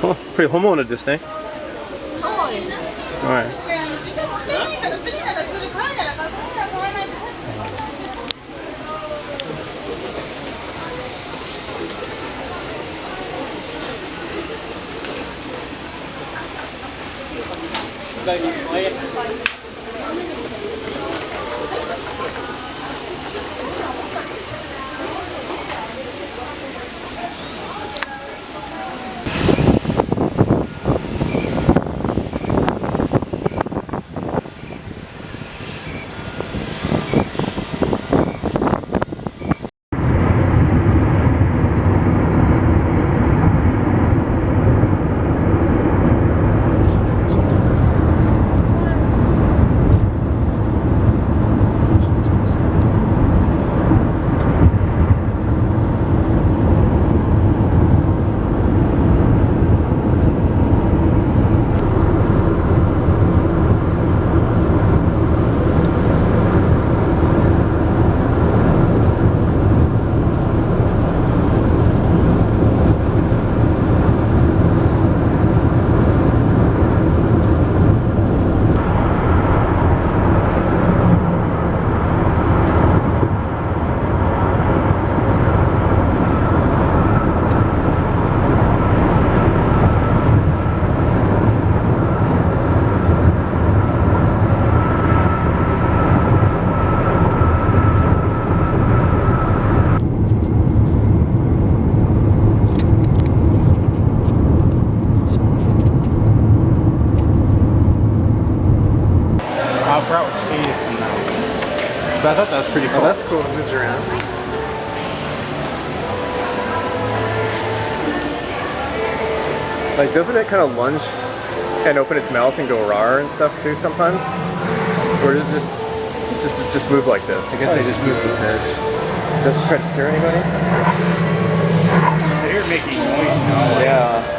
Oh, pretty homeowner this day. Alright. I forgot what state it's in now. But I thought that was pretty cool. Oh, that's cool. It moves around. Like, doesn't it kind of lunge and open its mouth and go rawr and stuff too sometimes? Or does it just move like this? I guess it just moves its head. Doesn't try to scare anybody? They're making noise now. Yeah.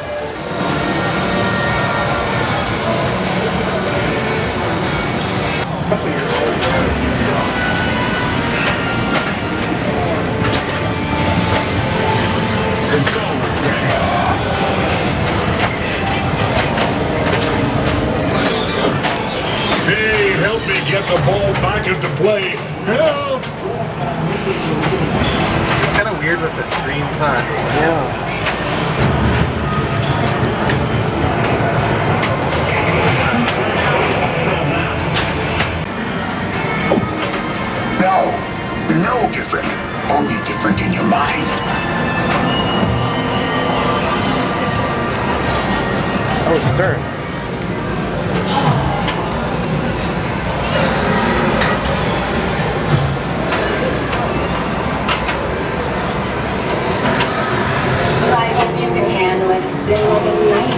Hey, help me get the ball back into play. Help! It's kind of weird with the screens, huh? Yeah. No different. Only different in your mind. Oh, it's stern. I hope you can handle it. It's been like a night.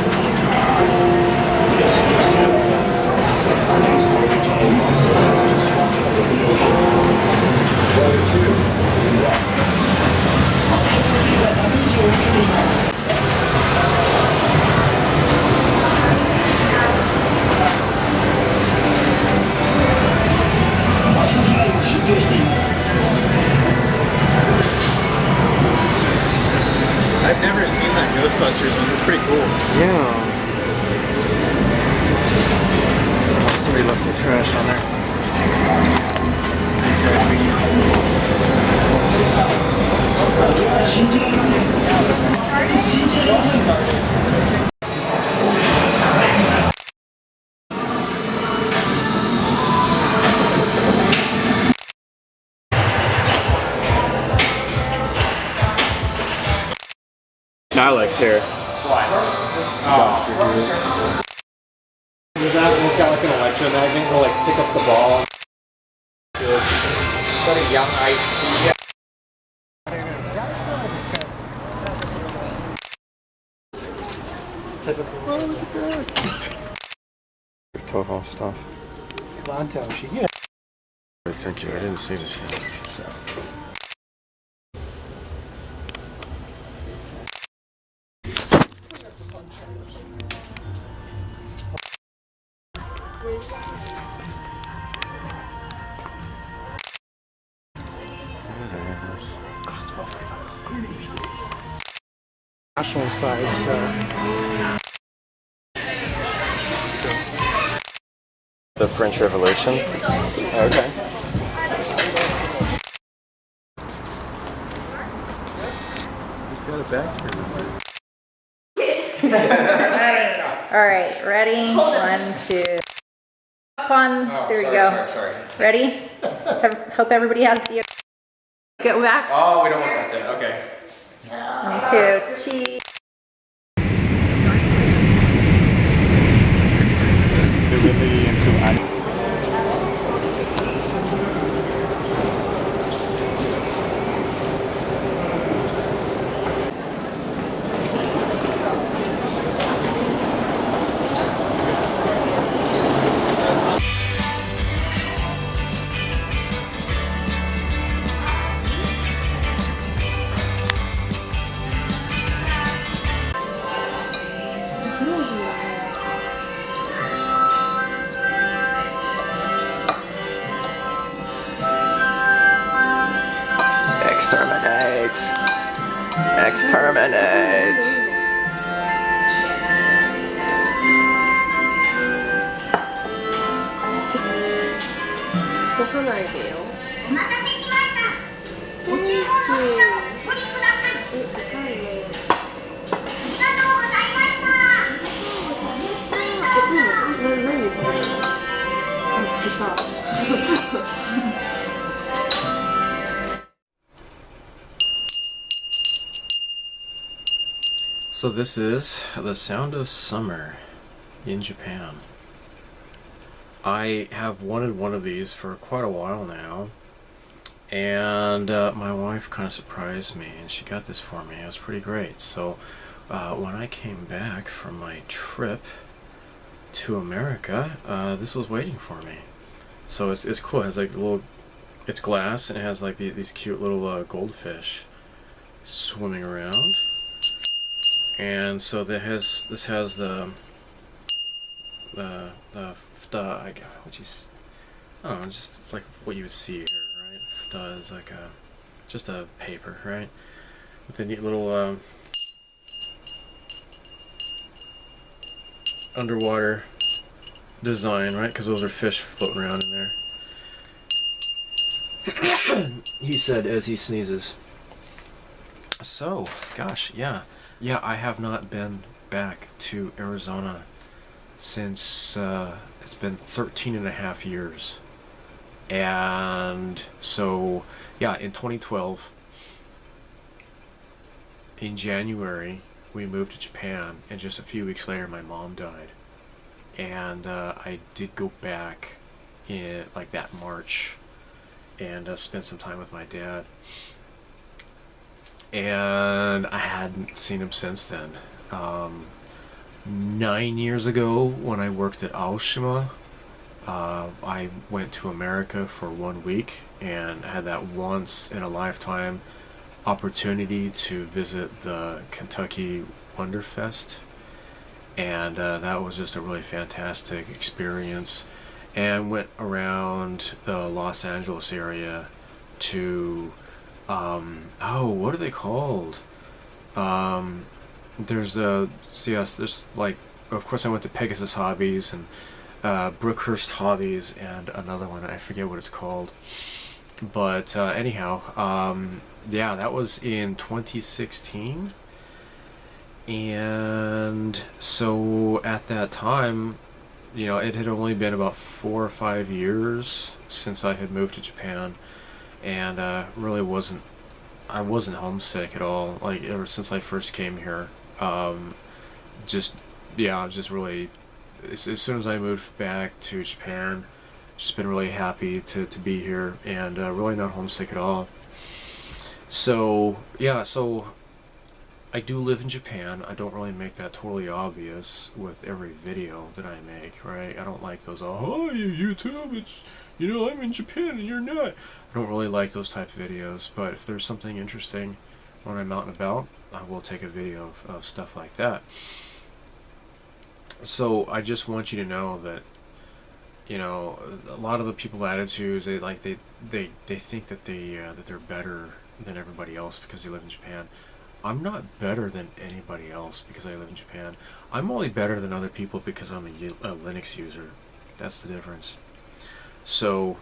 I've never seen that Ghostbusters one. It's pretty cool. Yeah. Oh, somebody left their trash on there. Alex here. There's that, and it's got like an electromagnet to like pick up the ball. Is that a young iced tea? It's typical. Oh, look at that. Toho stuff. Come on, Toshi. Yeah. Thank you. I didn't see this yet. So. National side, so The French Revolution? Okay. Got it back here. All right, ready? 1, 2. Up on. There you go. Sorry. Ready? Hope everybody has the. Go back. Oh, we don't want that then. Okay. 1, 2. Cheese. They're really into anime. Exterminate! Exterminate! So this is the sound of summer in Japan. I have wanted one of these for quite a while now, and my wife kind of surprised me and she got this for me. It was pretty great. So when I came back from my trip to America, this was waiting for me. So it's cool. It has like little, it's glass and it has like these cute little goldfish swimming around. And so this has the I don't know, just like what you would see here, right? Fta is like just a paper, right? With a neat little underwater design, right? Because those are fish floating around in there. He said as he sneezes. So, gosh, yeah, I have not been back to Arizona since it's been 13.5 years. And so, yeah, in 2012, in January, we moved to Japan, and just a few weeks later, my mom died. And I did go back in like that March and spend some time with my dad. And I hadn't seen him since then. 9 years ago, when I worked at Aoshima, I went to America for 1 week and had that once in a lifetime opportunity to visit the Kentucky Wonderfest, and that was just a really fantastic experience. And went around the Los Angeles area to what are they called? There's like, of course I went to Pegasus Hobbies and Brookhurst Hobbies and another one, I forget what it's called. But anyhow, yeah, that was in 2016. And so at that time, you know, it had only been about 4 or 5 years since I had moved to Japan, and really I wasn't homesick at all, like ever since I first came here. Just really, as soon as I moved back to Japan, just been really happy to be here, and really not homesick at all. So yeah, so I do live in Japan. I don't really make that totally obvious with every video that I make, right? I don't like those, oh, YouTube, it's, you know, I'm in Japan and you're not. I don't really like those type of videos, but if there's something interesting when I'm out and about, I will take a video of stuff like that. So I just want you to know that, you know, a lot of the people attitudes, they think that they're better than everybody else because they live in Japan. I'm not better than anybody else because I live in Japan. I'm only better than other people because I'm a Linux user. That's the difference. So,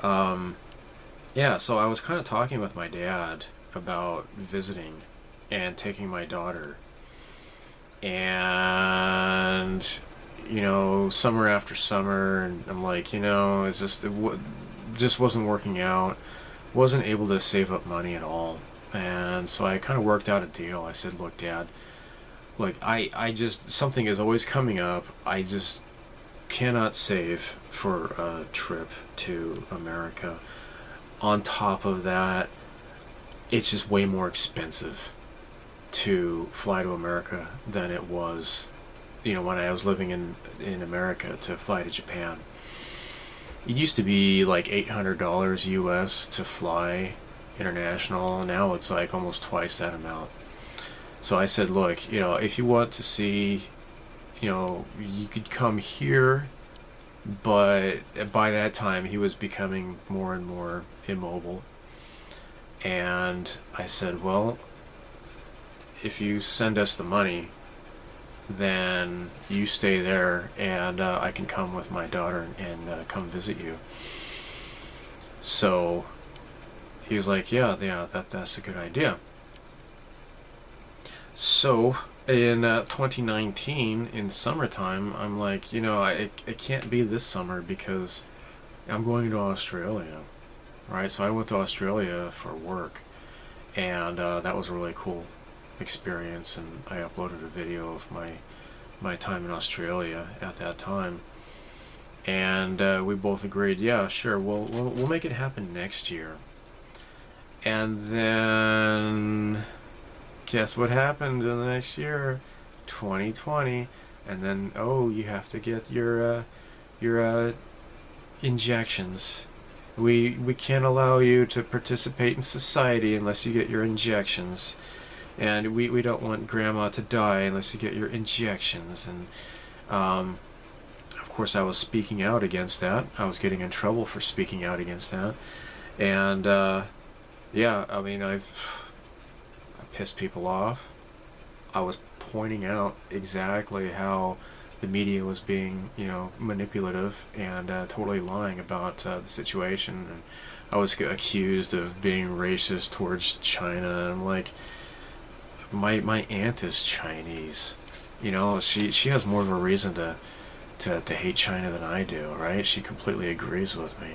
yeah, so I was kind of talking with my dad about visiting and taking my daughter. And, you know, summer after summer, and I'm like, you know, it's just, just wasn't working out. Wasn't able to save up money at all. And so I kind of worked out a deal. I said, look, Dad, like, I just, something is always coming up. I just cannot save for a trip to America. On top of that, it's just way more expensive to fly to America than it was, you know, when I was living in America to fly to Japan. It used to be like $800 US to fly international. Now it's like almost twice that amount. So I said, look, you know, if you want to see, you know, you could come here. But by that time he was becoming more and more immobile, and I said, well, if you send us the money, then you stay there, and I can come with my daughter and come visit you. So he was like, yeah, that's a good idea. So in 2019, in summertime, I'm like, you know, it can't be this summer because I'm going to Australia, right? So I went to Australia for work, and that was a really cool experience, and I uploaded a video of my time in Australia at that time, and we both agreed, yeah, sure, we'll make it happen next year. And then guess what happened in the next year? 2020, and then, oh, you have to get your injections. We can't allow you to participate in society unless you get your injections, and we don't want grandma to die unless you get your injections. And of course I was speaking out against that. I was getting in trouble for speaking out against that, and yeah, I mean, I pissed people off. I was pointing out exactly how the media was being, you know, manipulative and totally lying about the situation. And I was accused of being racist towards China. And I'm like, my aunt is Chinese. You know, she has more of a reason to hate China than I do, right? She completely agrees with me.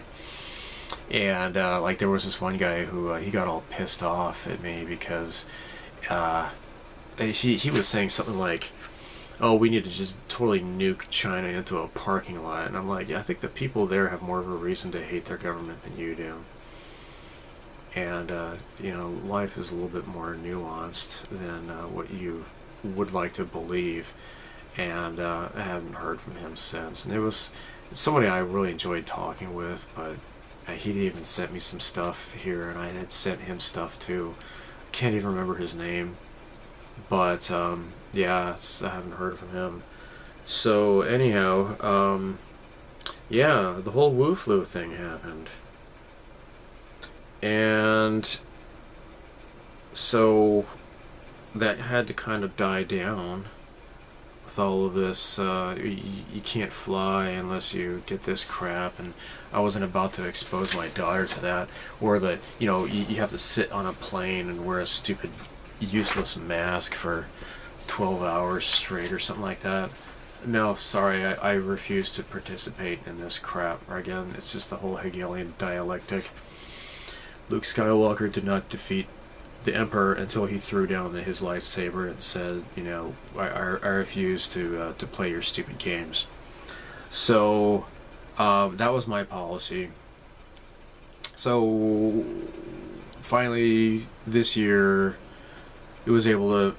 And like, there was this one guy who he got all pissed off at me because he was saying something like, oh, we need to just totally nuke China into a parking lot. And I'm like, yeah, I think the people there have more of a reason to hate their government than you do. And you know, life is a little bit more nuanced than what you would like to believe. And I haven't heard from him since. And it was somebody I really enjoyed talking with, but he even sent me some stuff here, and I had sent him stuff too. I can't even remember his name, but yeah, I haven't heard from him. So anyhow, yeah, the whole Wu Flu thing happened, and so that had to kind of die down with all of this. You can't fly unless you get this crap, and I wasn't about to expose my daughter to that, or that, you know, you have to sit on a plane and wear a stupid useless mask for 12 hours straight or something like that. No, sorry, I refuse to participate in this crap. Again, it's just the whole Hegelian dialectic. Luke Skywalker did not defeat the Emperor until he threw down his lightsaber and said, you know, I refuse to play your stupid games. So that was my policy. So finally this year it was able to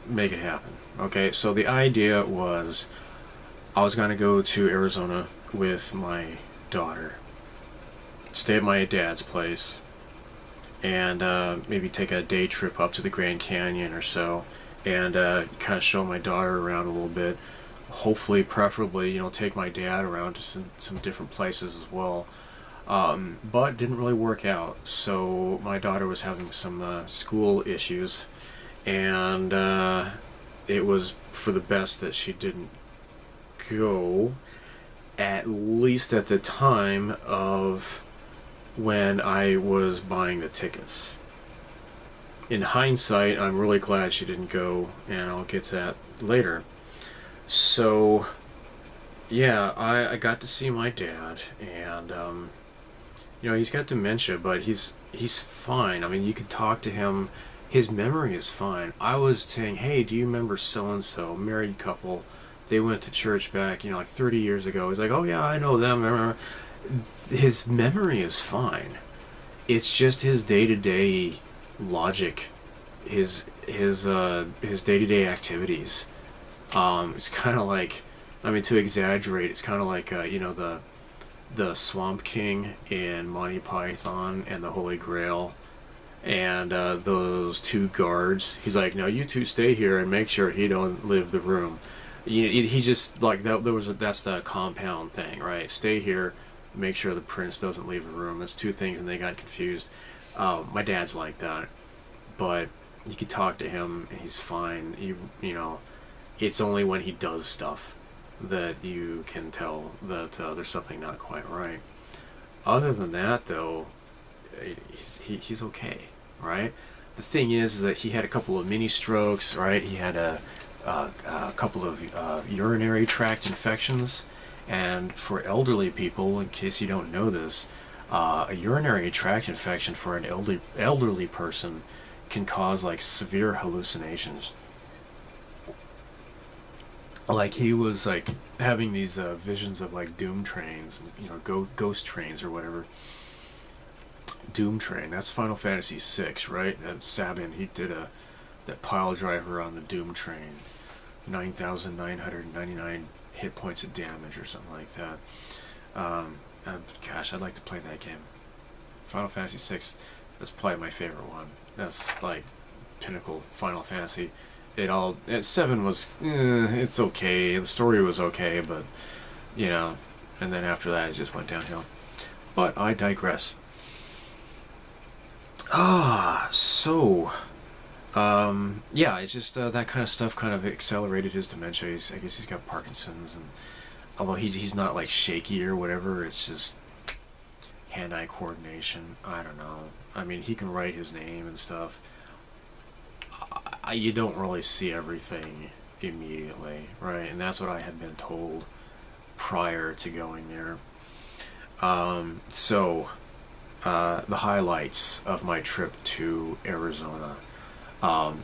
make it happen. Okay, so the idea was I was going to go to Arizona with my daughter, stay at my dad's place, and maybe take a day trip up to the Grand Canyon or so, and kind of show my daughter around a little bit. hopefully, preferably, you know, take my dad around to some different places as well. But didn't really work out. So my daughter was having some school issues, and it was for the best that she didn't go, at least at the time of when I was buying the tickets. In hindsight, I'm really glad she didn't go, and I'll get to that later. So, yeah, I got to see my dad, and you know, he's got dementia, but he's fine. I mean, you can talk to him. His memory is fine. I was saying, hey, do you remember so-and-so, married couple? They went to church back, you know, like 30 years ago. He's like, oh yeah, I know them. His memory is fine. It's just his day-to-day logic, his day-to-day activities. It's kind of like, I mean, to exaggerate, it's kind of like you know, the Swamp King in Monty Python and the Holy Grail, and those two guards. He's like, no, you two stay here and make sure he don't leave the room. He just, like, that's the compound thing, right? Stay here, make sure the prince doesn't leave the room. That's two things, and they got confused. My dad's like that, but you can talk to him and he's fine. You know, it's only when he does stuff that you can tell that there's something not quite right. Other than that, though, he's okay, right? The thing is that he had a couple of mini strokes, right? He had a couple of urinary tract infections, and for elderly people, in case you don't know this, a urinary tract infection for an elderly person can cause like severe hallucinations. Like, he was like having these visions of like doom trains, you know, ghost trains or whatever. Doom train, that's Final Fantasy VI, right? That Sabin, he did that pile driver on the Doom train, 9,999 hit points of damage or something like that. Gosh, I'd like to play that game. Final Fantasy VI, that's probably my favorite one. That's like pinnacle Final Fantasy. 7 was, it's okay. The story was okay, but, you know, and then after that it just went downhill. But I digress. Yeah, it's just that kind of stuff kind of accelerated his dementia. I guess he's got Parkinson's, and although he's not like shaky or whatever, it's just hand-eye coordination. I don't know. I mean, he can write his name and stuff. You don't really see everything immediately, right? And that's what I had been told prior to going there. The highlights of my trip to Arizona.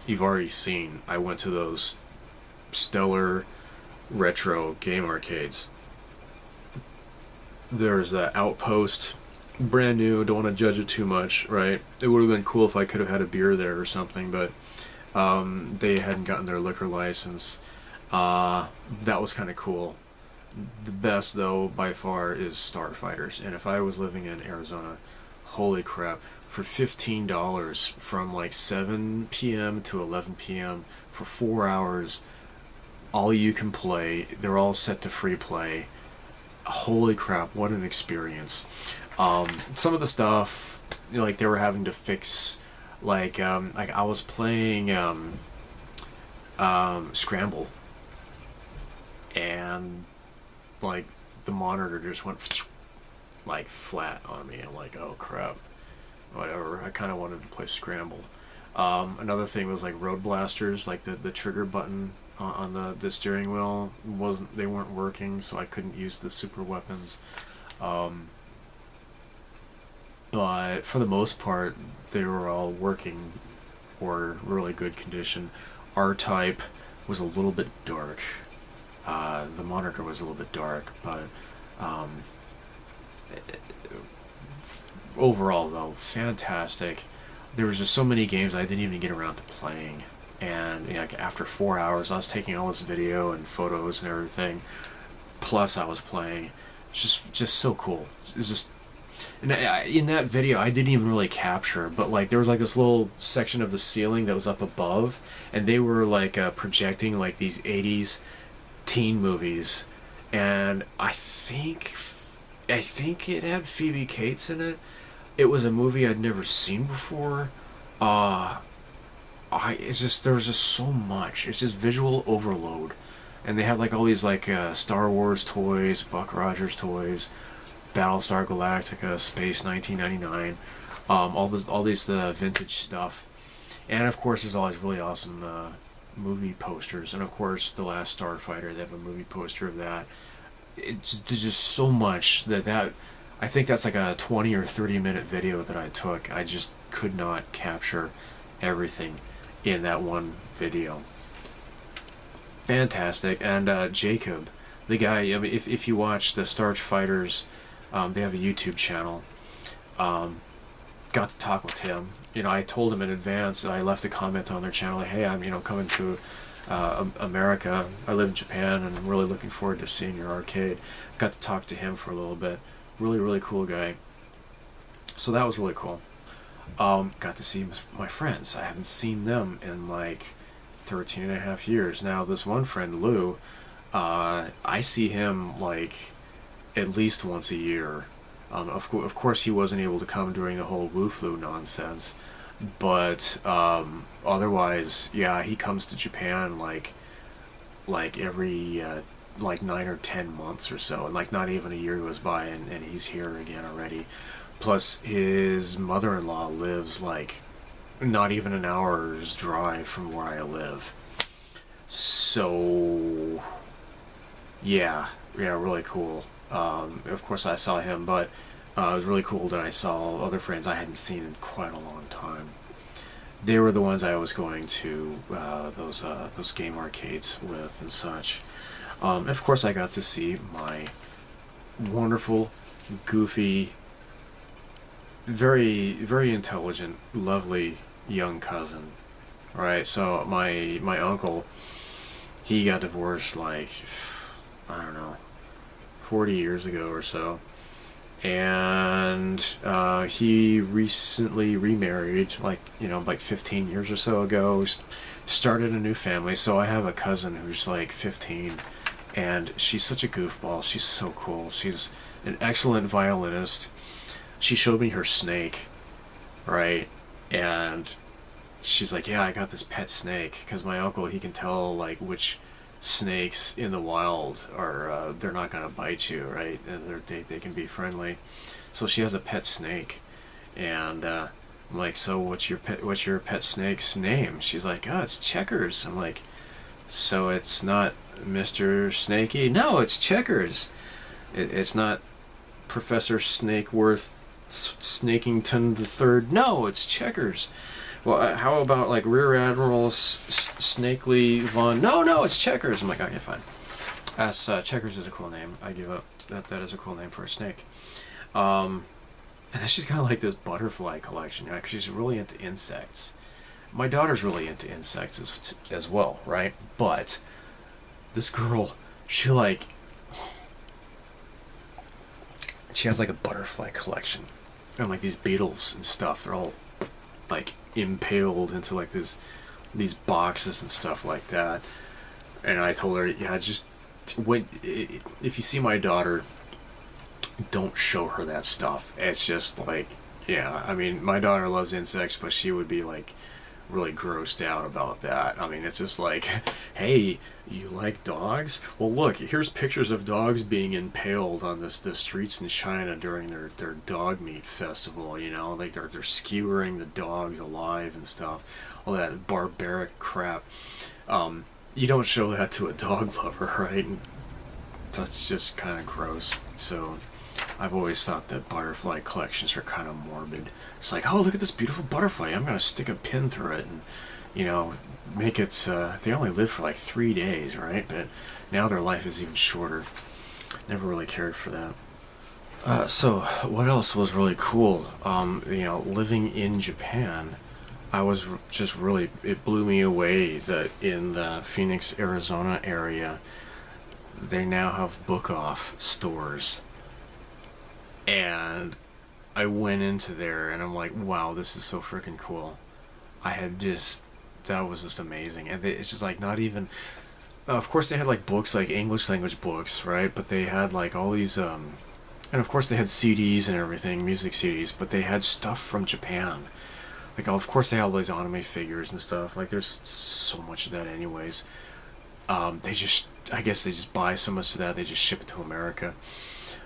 You've already seen, I went to those stellar retro game arcades. There's the Outpost, brand new, don't want to judge it too much, right? It would have been cool if I could have had a beer there or something, but they hadn't gotten their liquor license. That was kind of cool. The best, though, by far, is Starfighters. And if I was living in Arizona, holy crap, for $15 from like 7 p.m. to 11 p.m. for 4 hours, all you can play. They're all set to free play. Holy crap, what an experience. Some of the stuff, you know, like they were having to fix, like I was playing Scramble, and like the monitor just went like flat on me. I'm like, oh crap, whatever. I kind of wanted to play Scramble. Another thing was like Road Blasters, like the trigger button on the steering wheel they weren't working, so I couldn't use the super weapons. But for the most part, they were all working or really good condition. R-Type was a little bit dark. The monitor was a little bit dark, but overall, though, fantastic. There was just so many games I didn't even get around to playing. And you know, like after 4 hours, I was taking all this video and photos and everything. Plus, I was playing. It's just so cool. It's just, and in that video, I didn't even really capture, but like there was like this little section of the ceiling that was up above, and they were like projecting like these 80s teen movies, and I think it had Phoebe Cates in it. It was a movie I'd never seen before. It's just, there was just so much. It's just visual overload, and they had like all these like Star Wars toys, Buck Rogers toys, Battlestar Galactica, Space 1999, all these vintage stuff, and of course there's all these really awesome movie posters, and of course The Last Starfighter, they have a movie poster of that. There's just so much that I think that's like a 20 or 30 minute video that I took. I just could not capture everything in that one video. Fantastic. And Jacob, the guy, I mean, if you watch the Starfighters, they have a YouTube channel. Got to talk with him. You know, I told him in advance, I left a comment on their channel, like, hey, I'm, you know, coming to America. I live in Japan, and I'm really looking forward to seeing your arcade. Got to talk to him for a little bit. Really cool guy. So that was really cool. Got to see my friends. I haven't seen them in like 13 and a half years. Now, this one friend, Lou, I see him like at least once a year. Of course, he wasn't able to come during the whole Wu flu nonsense, but otherwise, yeah, he comes to Japan like every like 9 or 10 months or so, and like not even a year goes by, and he's here again already. Plus, his mother-in-law lives like not even an hour's drive from where I live. So yeah, really cool. Of course I saw him, but it was really cool that I saw other friends I hadn't seen in quite a long time. They were the ones I was going to those game arcades with and such. Of course I got to see my wonderful, goofy, very intelligent, lovely young cousin. Right, so my uncle, he got divorced like, I don't know, 40 years ago or so, and he recently remarried, like, you know, like 15 years or so ago, started a new family. So I have a cousin who's like 15, and she's such a goofball. She's so cool. She's an excellent violinist. She showed me her snake, right, and she's like, yeah, I got this pet snake, because my uncle, he can tell like which snakes in the wild are they're not gonna bite you, right, and they can be friendly. So she has a pet snake, and I'm like, so what's your pet snake's name? She's like, oh, it's Checkers. I'm like, so it's not Mr. Snakey? No, it's Checkers. It's not Professor Snakeworth Snakington the Third. No, it's Checkers. Well, how about like Rear Admiral Snakely Von? No, it's Checkers. I'm like, okay, fine. Checkers is a cool name. I give up. That is a cool name for a snake. And then she's got like this butterfly collection. You know, 'cause she's really into insects. My daughter's really into insects as well, right? But this girl, she has like a butterfly collection, and like these beetles and stuff. They're all like impaled into like these boxes and stuff like that. And I told her, yeah, just if you see my daughter, don't show her that stuff. It's just like, yeah, I mean, my daughter loves insects, but she would be like really grossed out about that. I mean, it's just like, hey, you like dogs? Well, look, here's pictures of dogs being impaled on the streets in China during their dog meat festival, you know, like they're skewering the dogs alive and stuff, all that barbaric crap. You don't show that to a dog lover, right? And that's just kind of gross. So I've always thought that butterfly collections are kind of morbid. It's like, oh, look at this beautiful butterfly. I'm going to stick a pin through it and, you know, make it, they only live for like 3 days, right? But now their life is even shorter. Never really cared for that. So what else was really cool? You know, living in Japan, I was just really, it blew me away that in the Phoenix, Arizona area, they now have book-off stores. And I went into there and I'm like, wow, this is so freaking cool. That was just amazing. And it's just like, not even, of course they had like books, like English language books, right? But they had like all these, and of course they had CDs and everything, music CDs, but they had stuff from Japan. Like, of course they had all these anime figures and stuff. Like, there's so much of that anyways. They just, I guess they just buy so much of that, they just ship it to America.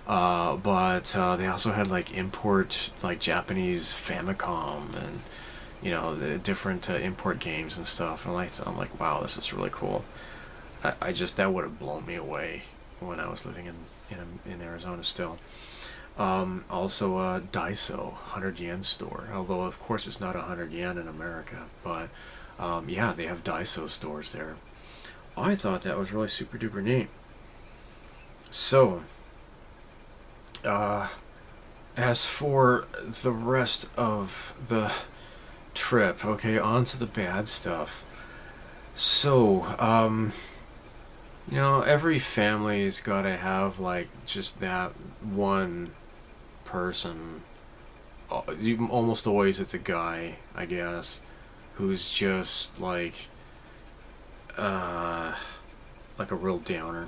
But they also had like import, like Japanese Famicom and, you know, the different import games and stuff. And I'm like, wow, this is really cool. I just, that would have blown me away when I was living in Arizona still. Also, Daiso, 100 yen store. Although, of course, it's not 100 yen in America. But, yeah, they have Daiso stores there. I thought that was really super duper neat. So, as for the rest of the trip, okay, on to the bad stuff. So, you know, every family's gotta have, like, just that one person. Almost always it's a guy, I guess, who's just, like a real downer.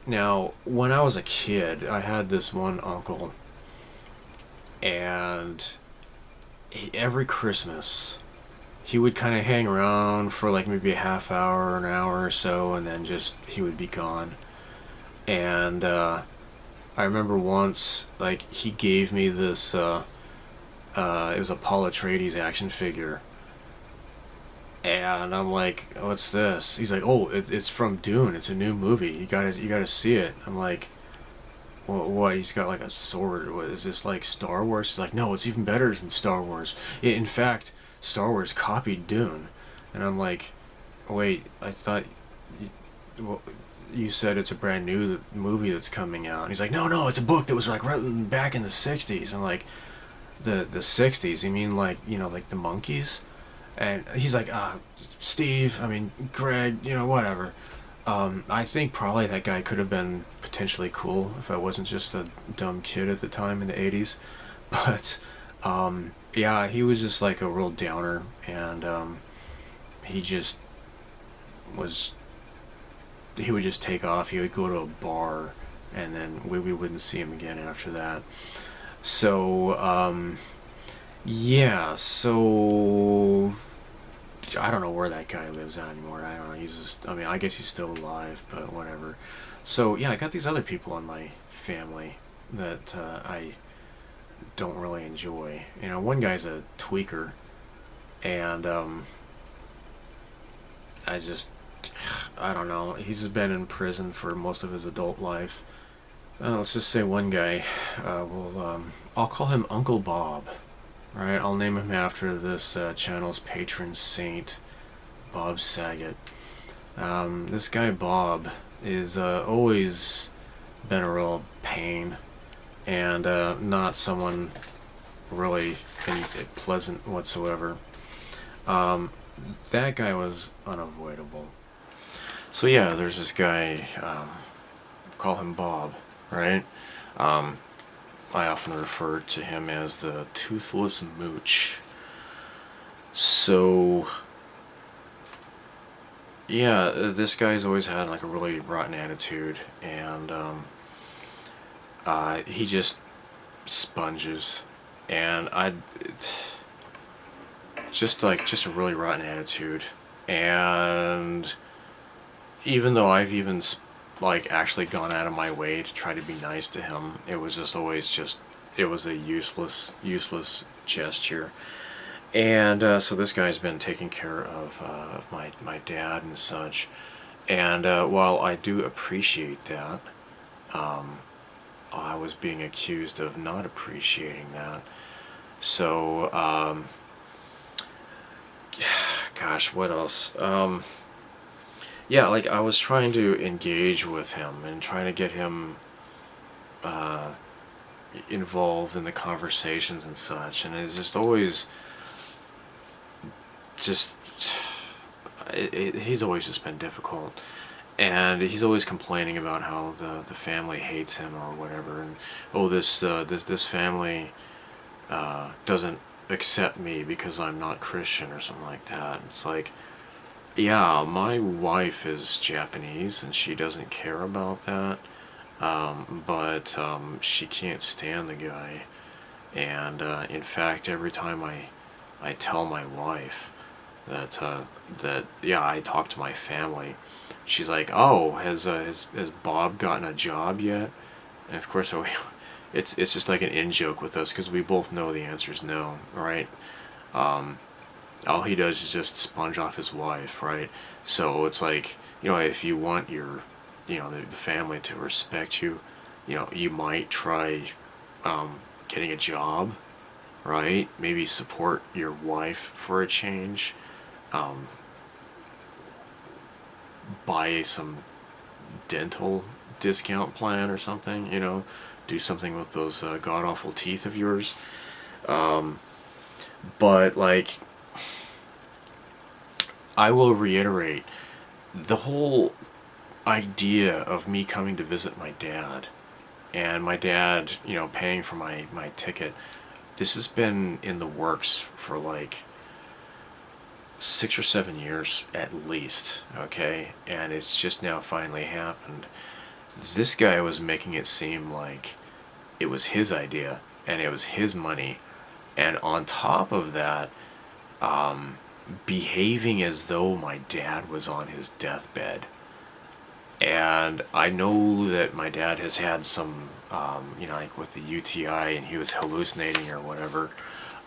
Now, when I was a kid, I had this one uncle, and every Christmas, he would kind of hang around for like maybe a half hour or an hour or so, and then just he would be gone. And I remember once, like, he gave me this it was a Paul Atreides action figure, and I'm like, what's this? He's like, oh, it's from Dune, it's a new movie, you gotta see it. I'm like, what, he's got like a sword, what is this, like Star Wars? He's like, no, it's even better than Star Wars. In fact, Star Wars copied Dune. And I'm like, wait, I thought you said it's a brand new movie that's coming out. And he's like, no, it's a book that was like written back in the 60s. And like, the 60s, you mean like, you know, like the monkeys? And he's like, Greg, you know, whatever. I think probably that guy could have been potentially cool if I wasn't just a dumb kid at the time in the 80s. But, yeah, he was just like a real downer, and he just was, he would just take off. He would go to a bar, and then we wouldn't see him again after that. So, yeah, so I don't know where that guy lives at anymore. I don't know. He's just, I mean, I guess he's still alive, but whatever. So, yeah, I got these other people in my family that I don't really enjoy. You know, one guy's a tweaker, and I don't know. He's been in prison for most of his adult life. Let's just say one guy, I'll call him Uncle Bob. Right, I'll name him after this channel's patron saint, Bob Saget. This guy Bob is always been a real pain, and not someone really pleasant whatsoever. That guy was unavoidable. So yeah, there's this guy, call him Bob, right? I often refer to him as the toothless mooch. So, yeah, this guy's always had like a really rotten attitude, and he just sponges, and just a really rotten attitude. And even though I've even like actually gone out of my way to try to be nice to him, it was just always it was a useless gesture. And so this guy's been taking care of my dad and such, and while I do appreciate that, I was being accused of not appreciating that. So gosh, what else? Yeah, like, I was trying to engage with him and trying to get him involved in the conversations and such, and it's just always he's always just been difficult, and he's always complaining about how the family hates him or whatever, and oh, this family doesn't accept me because I'm not Christian or something like that. It's like, Yeah, my wife is Japanese and she doesn't care about that. But she can't stand the guy. And in fact, every time I tell my wife that yeah, I talk to my family, she's like, "Oh, has Bob gotten a job yet?" And of course, it's just like an in joke with us because we both know the answer is no, right? All he does is just sponge off his wife, right? So it's like, you know, if you want your, you know, the family to respect you, you know, you might try getting a job, right? Maybe support your wife for a change. Buy some dental discount plan or something, you know, do something with those god-awful teeth of yours. But like, I will reiterate, the whole idea of me coming to visit my dad and my dad, you know, paying for my ticket, this has been in the works for like 6 or 7 years at least, okay? And it's just now finally happened. This guy was making it seem like it was his idea and it was his money, and on top of that, behaving as though my dad was on his deathbed. And I know that my dad has had some, you know, like with the UTI and he was hallucinating or whatever.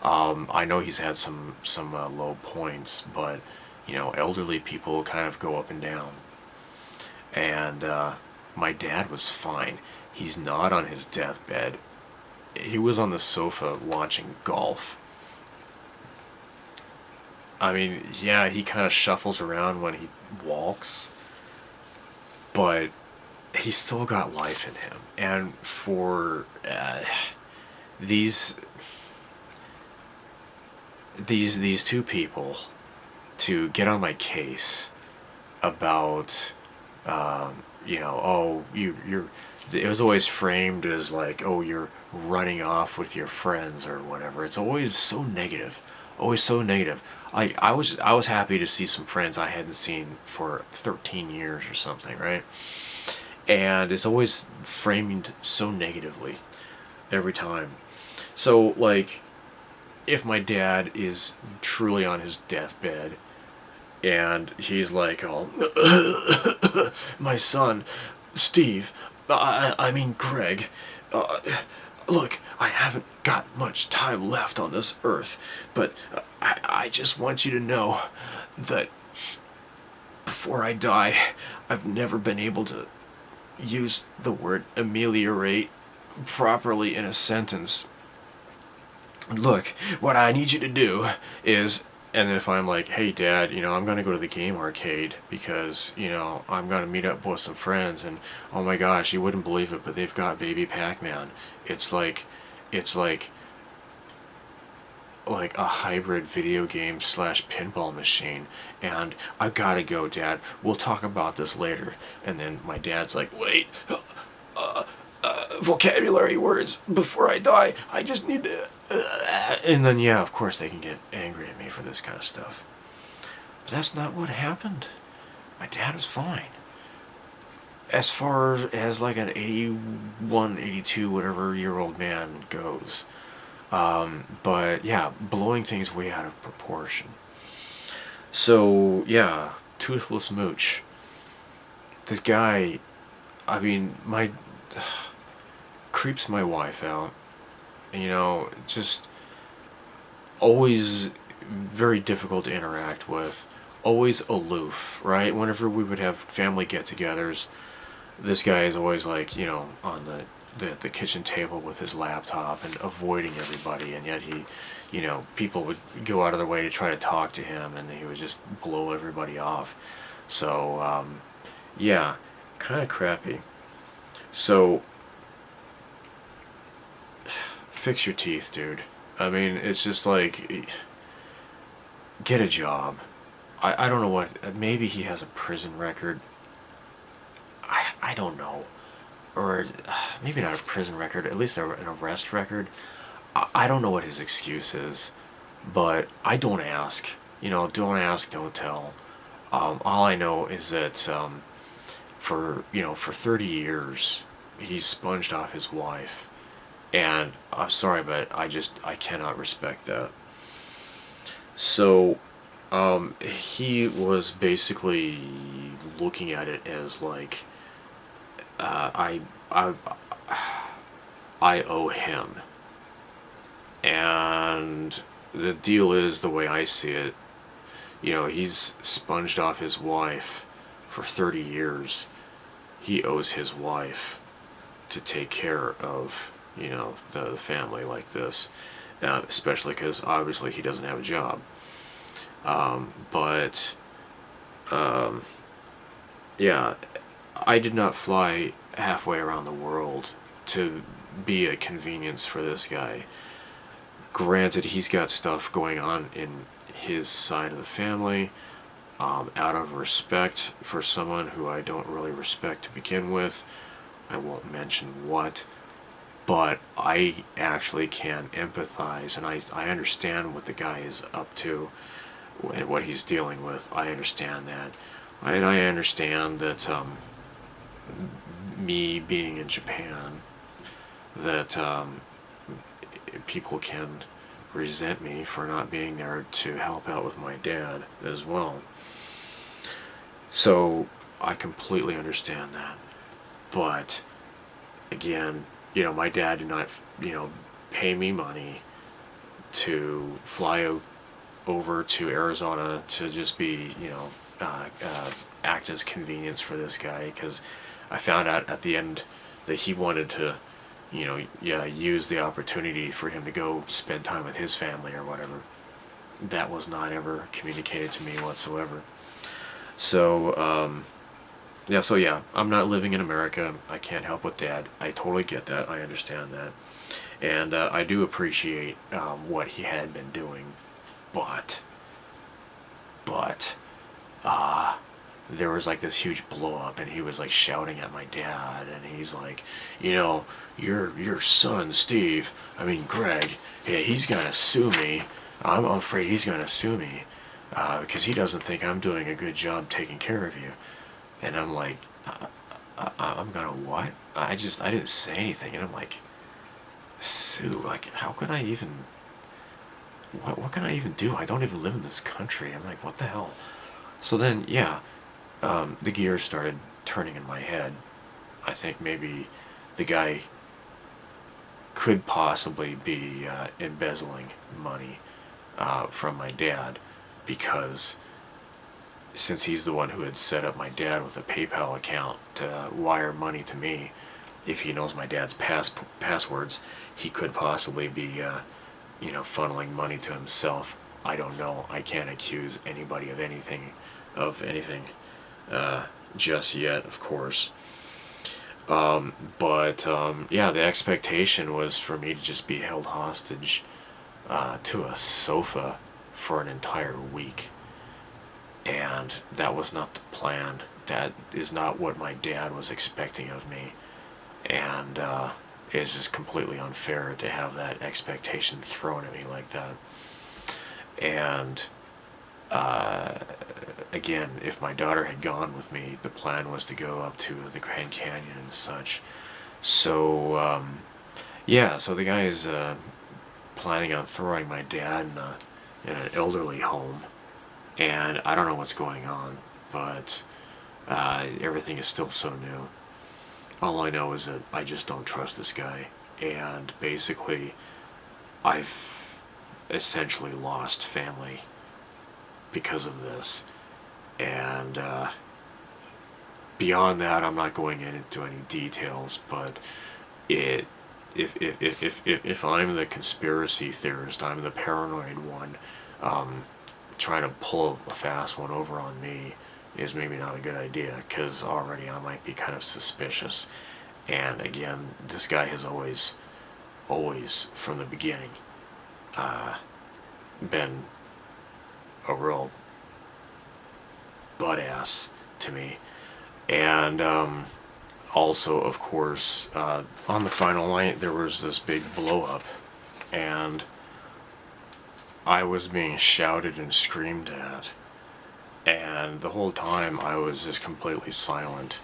I know he's had some low points, but, you know, elderly people kind of go up and down. And my dad was fine. He's not on his deathbed. He was on the sofa watching golf. I mean, yeah, he kind of shuffles around when he walks, but he's still got life in him. And for these two people to get on my case about, you know, oh, you're, it was always framed as like, oh, you're running off with your friends or whatever. It's always so negative, always so negative. I was happy to see some friends I hadn't seen for 13 years or something, right? And it's always framed so negatively every time. So like, if my dad is truly on his deathbed and he's like, oh, my son, Steve, I mean Greg, look, I haven't got much time left on this earth, but I just want you to know that before I die, I've never been able to use the word ameliorate properly in a sentence. Look, what I need you to do is, and then if I'm like, hey Dad, you know, I'm gonna go to the game arcade because, you know, I'm gonna meet up with some friends, and oh my gosh, you wouldn't believe it, but they've got Baby Pac-Man. It's like a hybrid video game / pinball machine, and I've gotta go, Dad, we'll talk about this later. And then my dad's like, wait, vocabulary words before I die, I just need to, and then yeah, of course they can get angry at me for this kind of stuff. But that's not what happened. My dad is fine. As far as like an 81, 82, whatever year old man goes. But yeah, blowing things way out of proportion. So yeah, toothless mooch. This guy, I mean, creeps my wife out. You know, just always very difficult to interact with. Always aloof, right? Whenever we would have family get-togethers, this guy is always like, you know, on the kitchen table with his laptop and avoiding everybody, and yet he, you know, people would go out of their way to try to talk to him and he would just blow everybody off. So yeah, kind of crappy. So fix your teeth, dude. I mean, it's just like, get a job. I don't know what, maybe he has a prison record. I don't know. Or maybe not a prison record, at least an arrest record. I don't know what his excuse is, but I don't ask. You know, don't ask, don't tell. All I know is that for 30 years he's sponged off his wife, and I'm sorry, but I cannot respect that. So he was basically looking at it as like I owe him, and the deal is, the way I see it, he's sponged off his wife for 30 years. He owes his wife to take care of, the family like this, especially because obviously he doesn't have a job. Yeah, I did not fly halfway around the world to be a convenience for this guy. Granted, he's got stuff going on in his side of the family, out of respect for someone who I don't really respect to begin with. I won't mention what, but I actually can empathize, and I understand what the guy is up to and what he's dealing with. I understand that. And I understand that me being in Japan, that people can resent me for not being there to help out with my dad as well. So I completely understand that. But again, my dad did not, pay me money to fly over to Arizona to just be, act as convenience for this guy, because I found out at the end that he wanted to, use the opportunity for him to go spend time with his family or whatever. That was not ever communicated to me whatsoever. So, yeah, I'm not living in America. I can't help with Dad. I totally get that. I understand that. And I do appreciate what he had been doing. But, there was like this huge blow up, and he was like shouting at my dad, and he's like, your son, Steve, Greg, yeah, he's gonna sue me. I'm afraid he's gonna sue me, because he doesn't think I'm doing a good job taking care of you. And I'm like, I'm gonna what? I didn't say anything. And I'm like, sue? Like, how can I even, what can I even do? I don't even live in this country. I'm like, what the hell? So then, yeah, the gears started turning in my head. I think maybe the guy could possibly be embezzling money from my dad, because since he's the one who had set up my dad with a PayPal account to wire money to me, if he knows my dad's passwords, he could possibly be, funneling money to himself. I don't know. I can't accuse anybody of anything, just yet, of course. Yeah, the expectation was for me to just be held hostage to a sofa for an entire week. And that was not the plan. That is not what my dad was expecting of me. And it's just completely unfair to have that expectation thrown at me like that. And again, if my daughter had gone with me, the plan was to go up to the Grand Canyon and such. So yeah, so the guy is planning on throwing my dad in an elderly home. And I don't know what's going on, but everything is still so new. All I know is that I just don't trust this guy, and basically I've essentially lost family because of this. And beyond that, I'm not going into any details, but if I'm the conspiracy theorist, I'm the paranoid one, trying to pull a fast one over on me is maybe not a good idea, because already I might be kind of suspicious. And again, this guy has always from the beginning been a real butt ass to me. And also, of course, on the final night there was this big blow up, and I was being shouted and screamed at And the whole time I was just completely silent.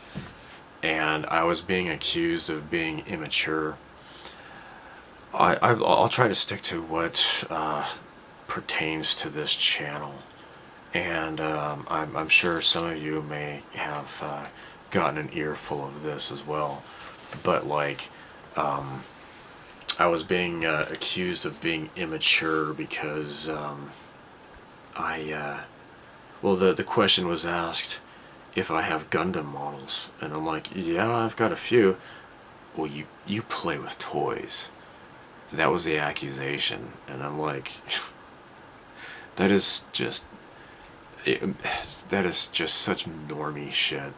And I was being accused of being immature. I'll try to stick to what pertains to this channel. And I'm sure some of you may have gotten an earful of this as well. But like, I was being accused of being immature because well, the question was asked if I have Gundam models, and I'm like, yeah, I've got a few. Well, you play with toys. That was the accusation, and I'm like, that is just such normie shit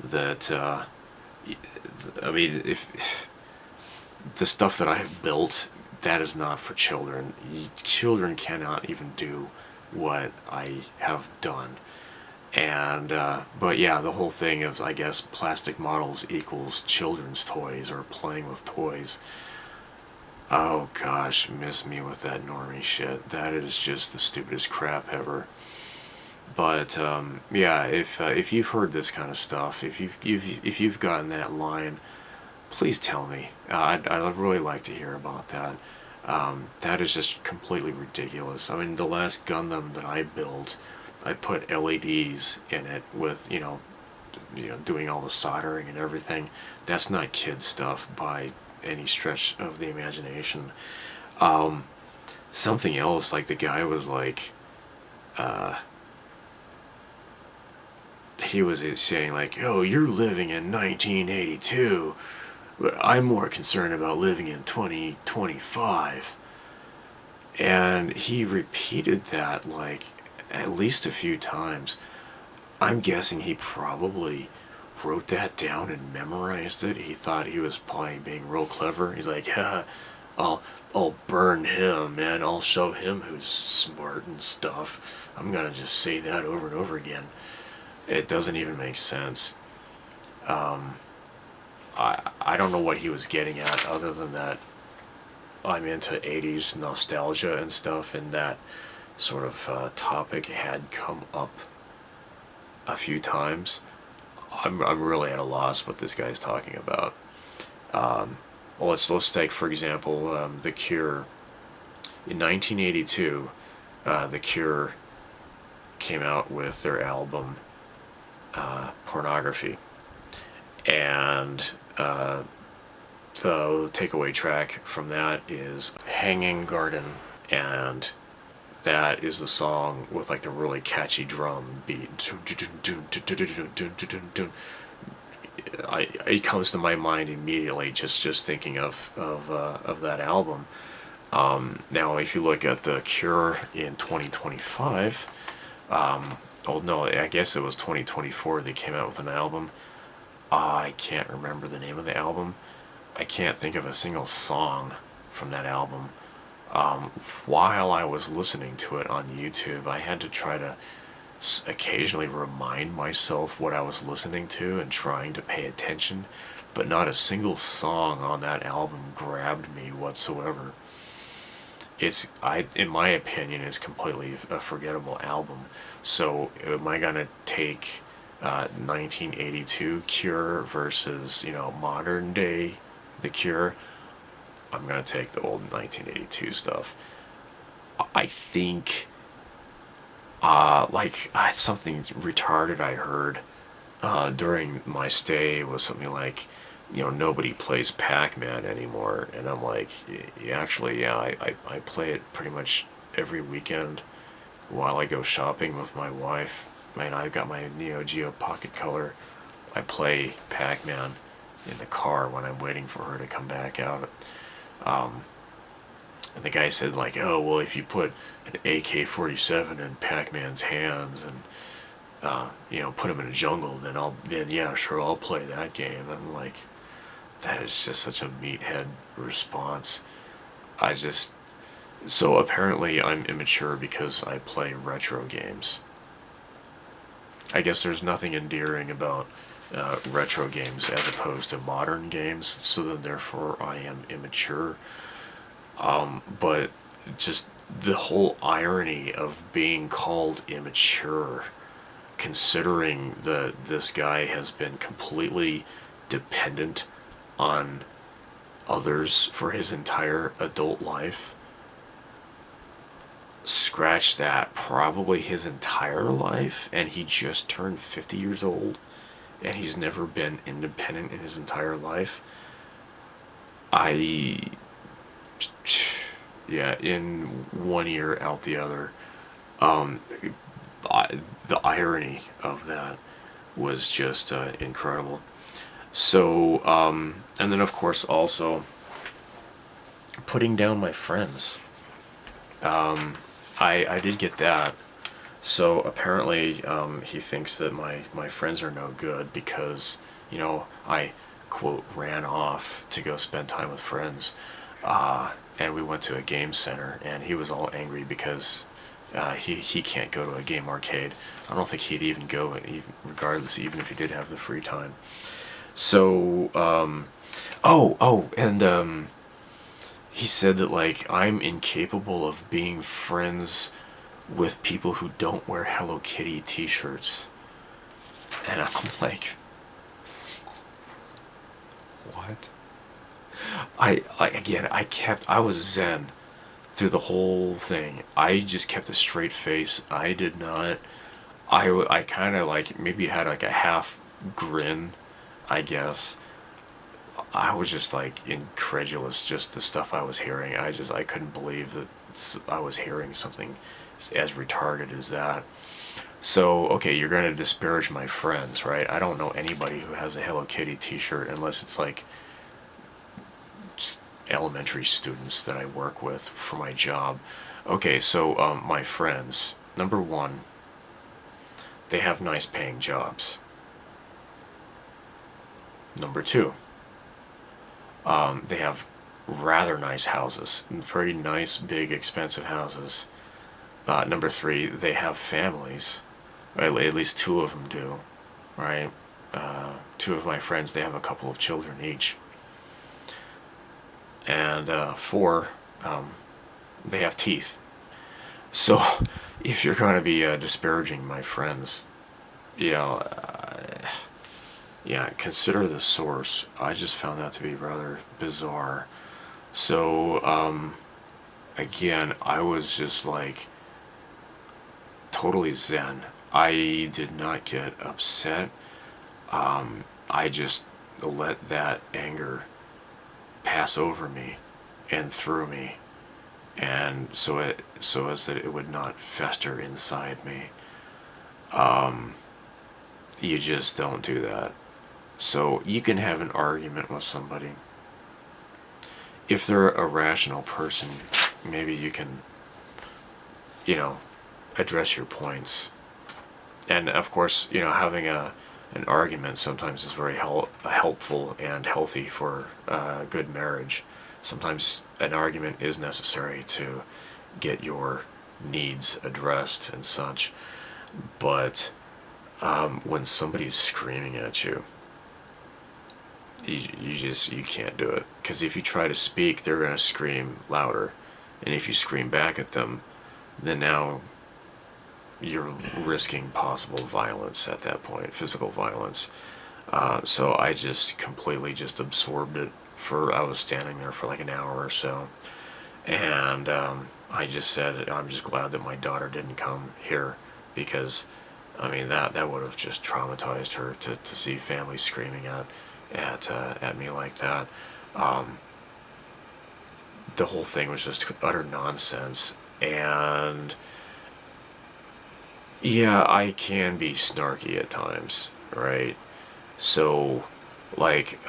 that I mean, if the stuff that I have built, that is not for children. Children cannot even do what I have done. And but yeah, the whole thing of, I guess, plastic models equals children's toys or playing with toys. Oh gosh, miss me with that normie shit. That is just the stupidest crap ever. But yeah, if you've heard this kind of stuff, if you've gotten that line, please tell me. I'd really like to hear about that. That is just completely ridiculous. I mean, the last Gundam that I built, I put LEDs in it with, you know, doing all the soldering and everything. That's not kid stuff by any stretch of the imagination. Something else, like the guy was like, he was saying like, oh, you're living in 1982. I'm more concerned about living in 2025. And he repeated that like at least a few times. I'm guessing he probably wrote that down and memorized it. He thought he was probably being real clever. He's like, yeah, I'll burn him, man. I'll show him who's smart and stuff. I'm gonna just say that over and over again. It doesn't even make sense. I don't know what he was getting at other than that I'm into 80s nostalgia and stuff, and that sort of topic had come up a few times. I'm really at a loss what this guy's talking about. Well, let's take, for example, The Cure. In 1982, The Cure came out with their album Pornography. And the takeaway track from that is Hanging Garden, and that is the song with like the really catchy drum beat. It comes to my mind immediately just thinking of that album. Now, if you look at The Cure in 2025, oh no, I guess it was 2024 they came out with an album. I can't remember the name of the album. I can't think of a single song from that album. While I was listening to it on YouTube, I had to try to occasionally remind myself what I was listening to and trying to pay attention, but not a single song on that album grabbed me whatsoever. In my opinion, it's completely a forgettable album. So am I gonna take 1982 Cure versus, modern day The Cure? I'm gonna take the old 1982 stuff. I think something retarded I heard during my stay was something like, nobody plays Pac-Man anymore, and I'm like, actually, yeah, I play it pretty much every weekend while I go shopping with my wife. Man, I've got my Neo Geo Pocket Color. I play Pac-Man in the car when I'm waiting for her to come back out. And the guy said like, oh, well, if you put an AK-47 in Pac-Man's hands and put him in a jungle, then yeah, sure, I'll play that game. I'm like, that is just such a meathead response. So apparently I'm immature because I play retro games. I guess there's nothing endearing about retro games as opposed to modern games, so then therefore I am immature. But just the whole irony of being called immature considering this guy has been completely dependent on others for his entire adult life. Scratch that, probably his entire life, and he just turned 50 years old, and he's never been independent in his entire life. Yeah, in one ear, out the other. The irony of that was just incredible. So, and then of course also putting down my friends. I did get that. So apparently he thinks that my friends are no good because, you know, I, quote, ran off to go spend time with friends. And we went to a game center, and he was all angry because he can't go to a game arcade. I don't think he'd even go, regardless, even if he did have the free time. So, and he said that, like, I'm incapable of being friends with people who don't wear Hello Kitty t-shirts. And I'm like, what? I was zen through the whole thing. I just kept a straight face. I did not, I kind of like maybe had like a half grin, I guess. I was just like incredulous, just the stuff I was hearing. I couldn't believe that I was hearing something as retarded as that. So, okay, you're going to disparage my friends, right? I don't know anybody who has a Hello Kitty t-shirt unless it's like elementary students that I work with for my job. Okay, so my friends, number one, they have nice paying jobs. Number two, they have rather nice houses, very nice, big, expensive houses. Number three, they have families. At least two of them do, right? Two of my friends, they have a couple of children each. And four, they have teeth. So if you're going to be disparaging my friends, you know, yeah, consider the source. I just found that to be rather bizarre. So again, I was just like totally zen. I did not get upset. I just let that anger pass over me and through me, and so as that it would not fester inside me. You just don't do that. So you can have an argument with somebody. If they're a rational person, maybe you can, you know, address your points. And of course, you know, having an argument sometimes is very helpful and healthy for a good marriage. Sometimes an argument is necessary to get your needs addressed and such. But when somebody's screaming at you, you can't do it. Because if you try to speak, they're going to scream louder. And if you scream back at them, then now you're risking possible violence at that point, physical violence. So I just completely just absorbed it. I was standing there for like an hour or so, and I just said, I'm just glad that my daughter didn't come here, because I mean that would have just traumatized her to see family screaming at me like that. The whole thing was just utter nonsense. And yeah, I can be snarky at times, right? So, like,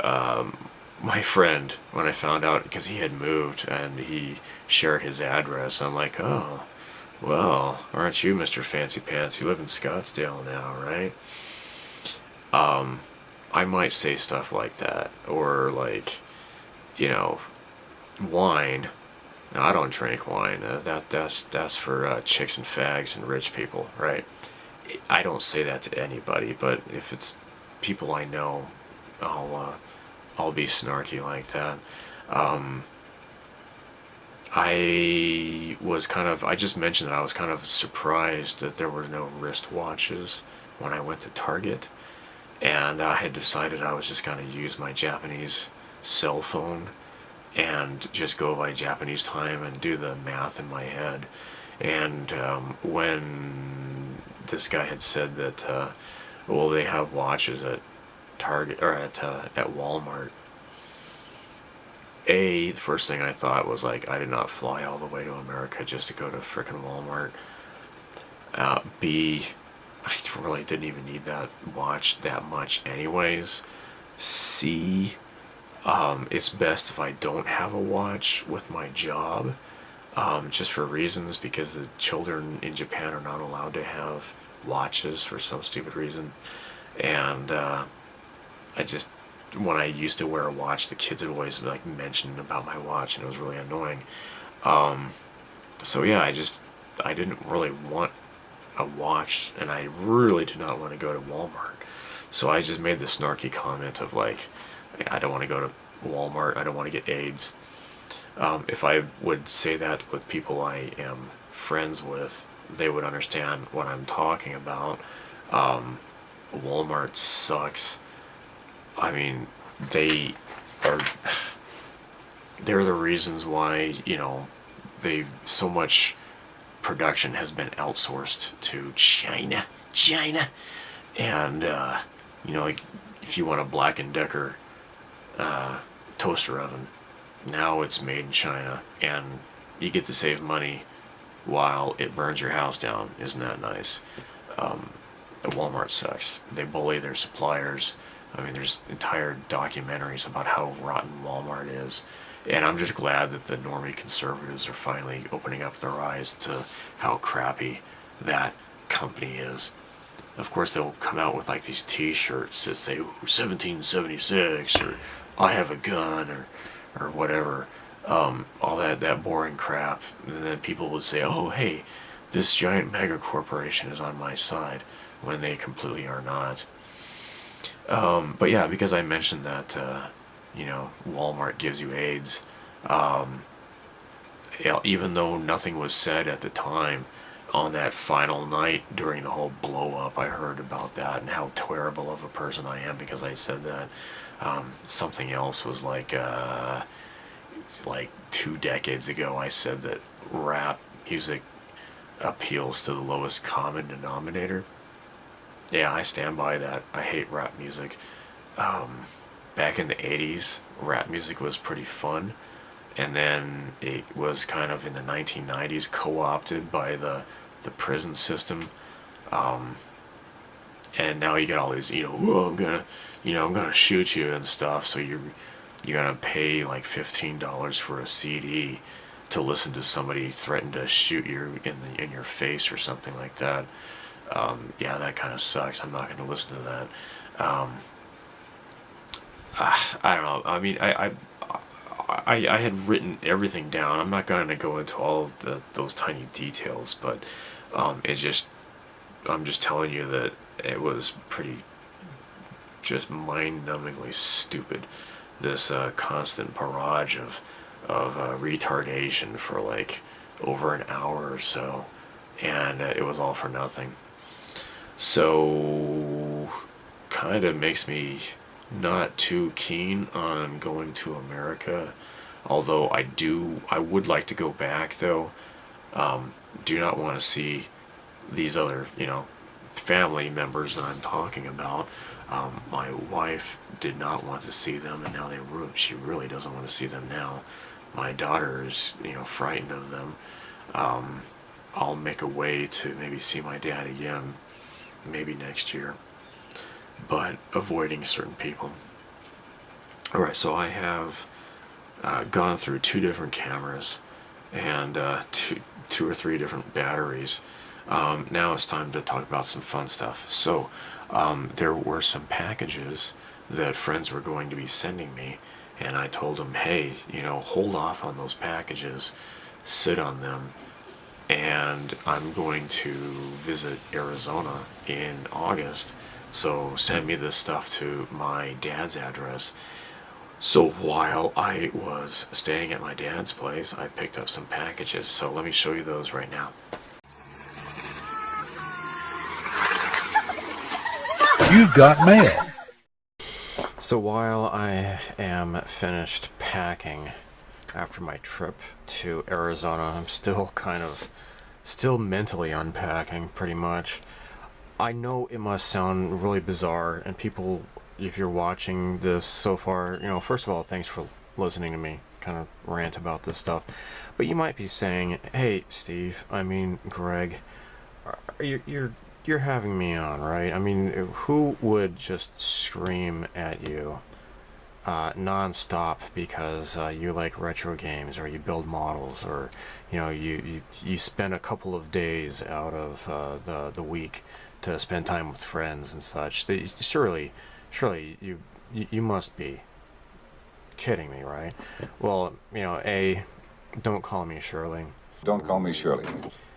my friend, when I found out, because he had moved and he shared his address, I'm like, oh, well, aren't you Mr. Fancy Pants? You live in Scottsdale now, right? I might say stuff like that, or like, you know, wine. Now, I don't drink wine. That's for chicks and fags and rich people, right? I don't say that to anybody, but if it's people I know, I'll be snarky like that. I just mentioned that I was kind of surprised that there were no wristwatches when I went to Target, and I had decided I was just going to use my Japanese cell phone and just go by Japanese time and do the math in my head. And when this guy had said that, well, they have watches at Target or at Walmart, the first thing I thought was like, I did not fly all the way to America just to go to frickin' Walmart. B, I really didn't even need that watch that much anyways. C, it's best if I don't have a watch with my job, just for reasons, because the children in Japan are not allowed to have watches for some stupid reason. And when I used to wear a watch, the kids would always like mention about my watch, and it was really annoying. So yeah, I didn't really want a watch, and I really did not want to go to Walmart. So I just made the snarky comment of like, I don't want to go to Walmart, I don't want to get AIDS. If I would say that with people I am friends with, they would understand what I'm talking about. Walmart sucks. I mean, they're the reasons why, you know, so much production has been outsourced to China, and you know, like if you want a Black & Decker toaster oven, now it's made in China, and you get to save money while it burns your house down. Isn't that nice? Walmart sucks. They bully their suppliers. I mean, there's entire documentaries about how rotten Walmart is. And I'm just glad that the normie conservatives are finally opening up their eyes to how crappy that company is. Of course, they'll come out with like these t-shirts that say, 1776, or I have a gun, or whatever. All that boring crap. And then people would say, oh, hey, this giant mega corporation is on my side, when they completely are not. But yeah, because I mentioned that, you know, Walmart gives you AIDS, even though nothing was said at the time, on that final night during the whole blow up, I heard about that and how terrible of a person I am because I said that. Something else was like 2 decades ago, I said that rap music appeals to the lowest common denominator. Yeah, I stand by that. I hate rap music. Back in the 80s, rap music was pretty fun, and then it was kind of in the 1990s co-opted by the prison system, and now you got all these, you know, oh, I'm gonna shoot you and stuff, so you're gonna pay like $15 for a CD to listen to somebody threaten to shoot you in your face or something like that. Yeah, that kind of sucks. I'm not going to listen to that. I don't know. I mean, I had written everything down. I'm not going to go into all of those tiny details, but I'm just telling you that it was pretty just mind-numbingly stupid. This constant barrage of retardation for like over an hour or so, and it was all for nothing. So kind of makes me not too keen on going to America, although I would like to go back though. Do not want to see these other, you know, family members that I'm talking about. My wife did not want to see them, and now she really doesn't want to see them now. My daughter is, you know, frightened of them. I'll make a way to maybe see my dad again, maybe next year, but avoiding certain people. Alright, so I have gone through 2 different cameras and two or three different batteries. Now it's time to talk about some fun stuff. So there were some packages that friends were going to be sending me, and I told them, hey, you know, hold off on those packages, sit on them, and I'm going to visit Arizona in August, so send me this stuff to my dad's address. So while I was staying at my dad's place, I picked up some packages, so let me show you those right now. You've got mail. So while I am finished packing after my trip to Arizona, I'm still still mentally unpacking pretty much. I know it must sound really bizarre, and people, if you're watching this so far, first of all, thanks for listening to me kind of rant about this stuff. But you might be saying, "Hey, Steve, Greg, you're having me on, right? Who would just scream at you non-stop because you like retro games, or you build models, or you spend a couple of days out of the week to spend time with friends and such? Surely you must be kidding me, right? Well, A, don't call me Shirley. Don't call me Shirley.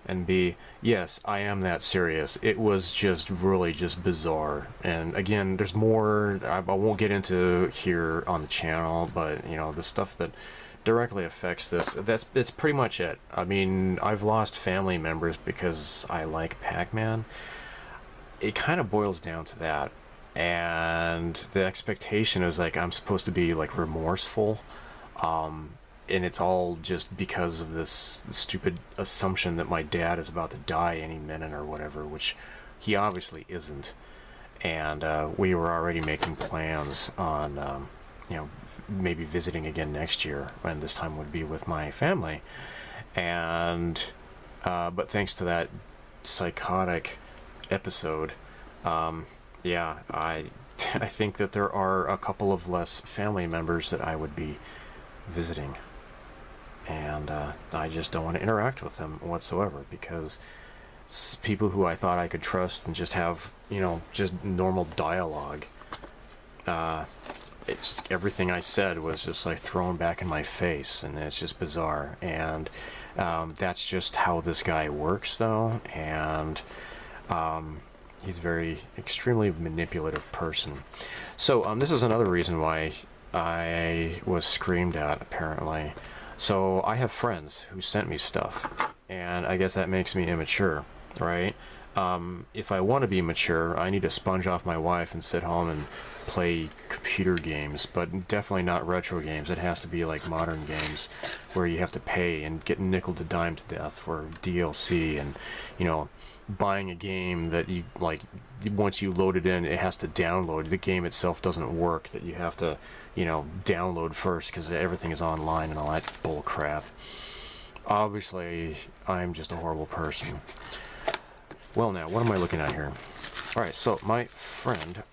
And B, yes, I am that serious. It was just really just bizarre. And again, there's more I won't get into here on the channel, but the stuff that directly affects this, it's pretty much it. I've lost family members because I like Pac-Man. It kind of boils down to that. And the expectation is like I'm supposed to be like remorseful. And it's all just because of this stupid assumption that my dad is about to die any minute or whatever, which he obviously isn't. And we were already making plans on, maybe visiting again next year, and this time would be with my family. And but thanks to that psychotic episode, yeah, I think that there are a couple of less family members that I would be visiting. And I just don't want to interact with them whatsoever, because people who I thought I could trust and just have, just normal dialogue, it's everything I said was just like thrown back in my face, and it's just bizarre. And that's just how this guy works, though, and he's a very extremely manipulative person. So this is another reason why I was screamed at, apparently. So I have friends who sent me stuff, and I guess that makes me immature, right? If I want to be mature, I need to sponge off my wife and sit home and play computer games, but definitely not retro games. It has to be like modern games where you have to pay and get nickel to dime to death for DLC, and buying a game that you like, once you load it in, it has to download. The game itself doesn't work, that you have to download first because everything is online and all that bull crap. Obviously I'm just a horrible person. Well, now what am I looking at here? Alright, so my friend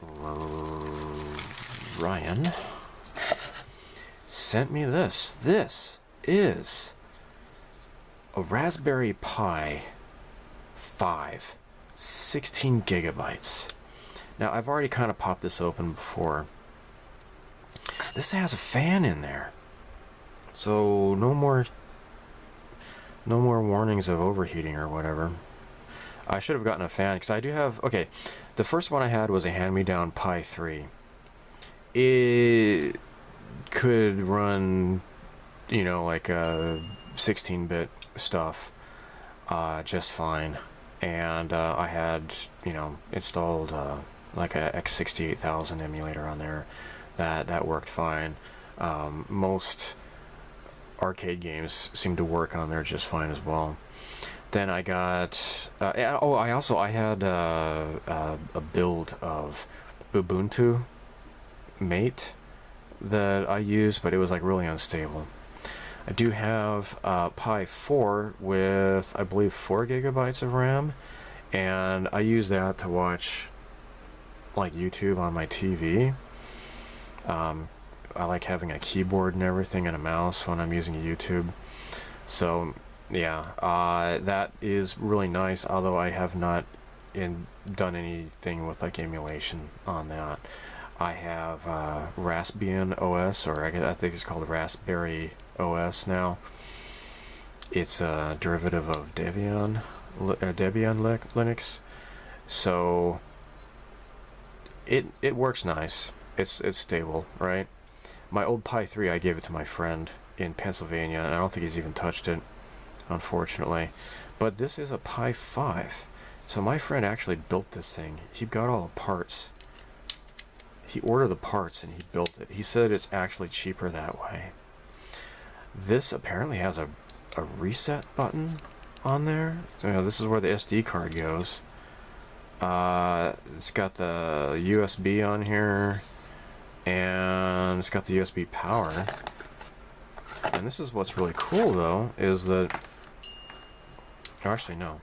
Ryan sent me this. This is a Raspberry Pi 5, 16 gigabytes. Now, I've already kind of popped this open before. This has a fan in there, so no more warnings of overheating or whatever. I should have gotten a fan, because I do have, okay, the first one I had was a hand-me-down Pi 3. It could run, like 16-bit stuff just fine. And I had, installed like a X68000 emulator on there. That worked fine. Most arcade games seem to work on there just fine as well. Then I got, I had a build of Ubuntu Mate that I used, but it was like really unstable. I do have Pi 4 with, I believe, 4 gigabytes of RAM, and I use that to watch like YouTube on my TV. I like having a keyboard and everything and a mouse when I'm using YouTube. So yeah, that is really nice, although I have not done anything with like emulation on that. I have Raspbian OS, or I think it's called Raspberry OS now. It's a derivative of Debian Linux, so it works nice. It's stable, right? My old Pi 3, I gave it to my friend in Pennsylvania, and I don't think he's even touched it, unfortunately. But this is a Pi 5, so my friend actually built this thing. He got all the parts he ordered the parts and he built it. He said it's actually cheaper that way. This apparently has a reset button on there. So, you know, this is where the SD card goes. It's got the USB on here, and it's got the USB power. And this is what's really cool, though, is that... Oh, actually, no.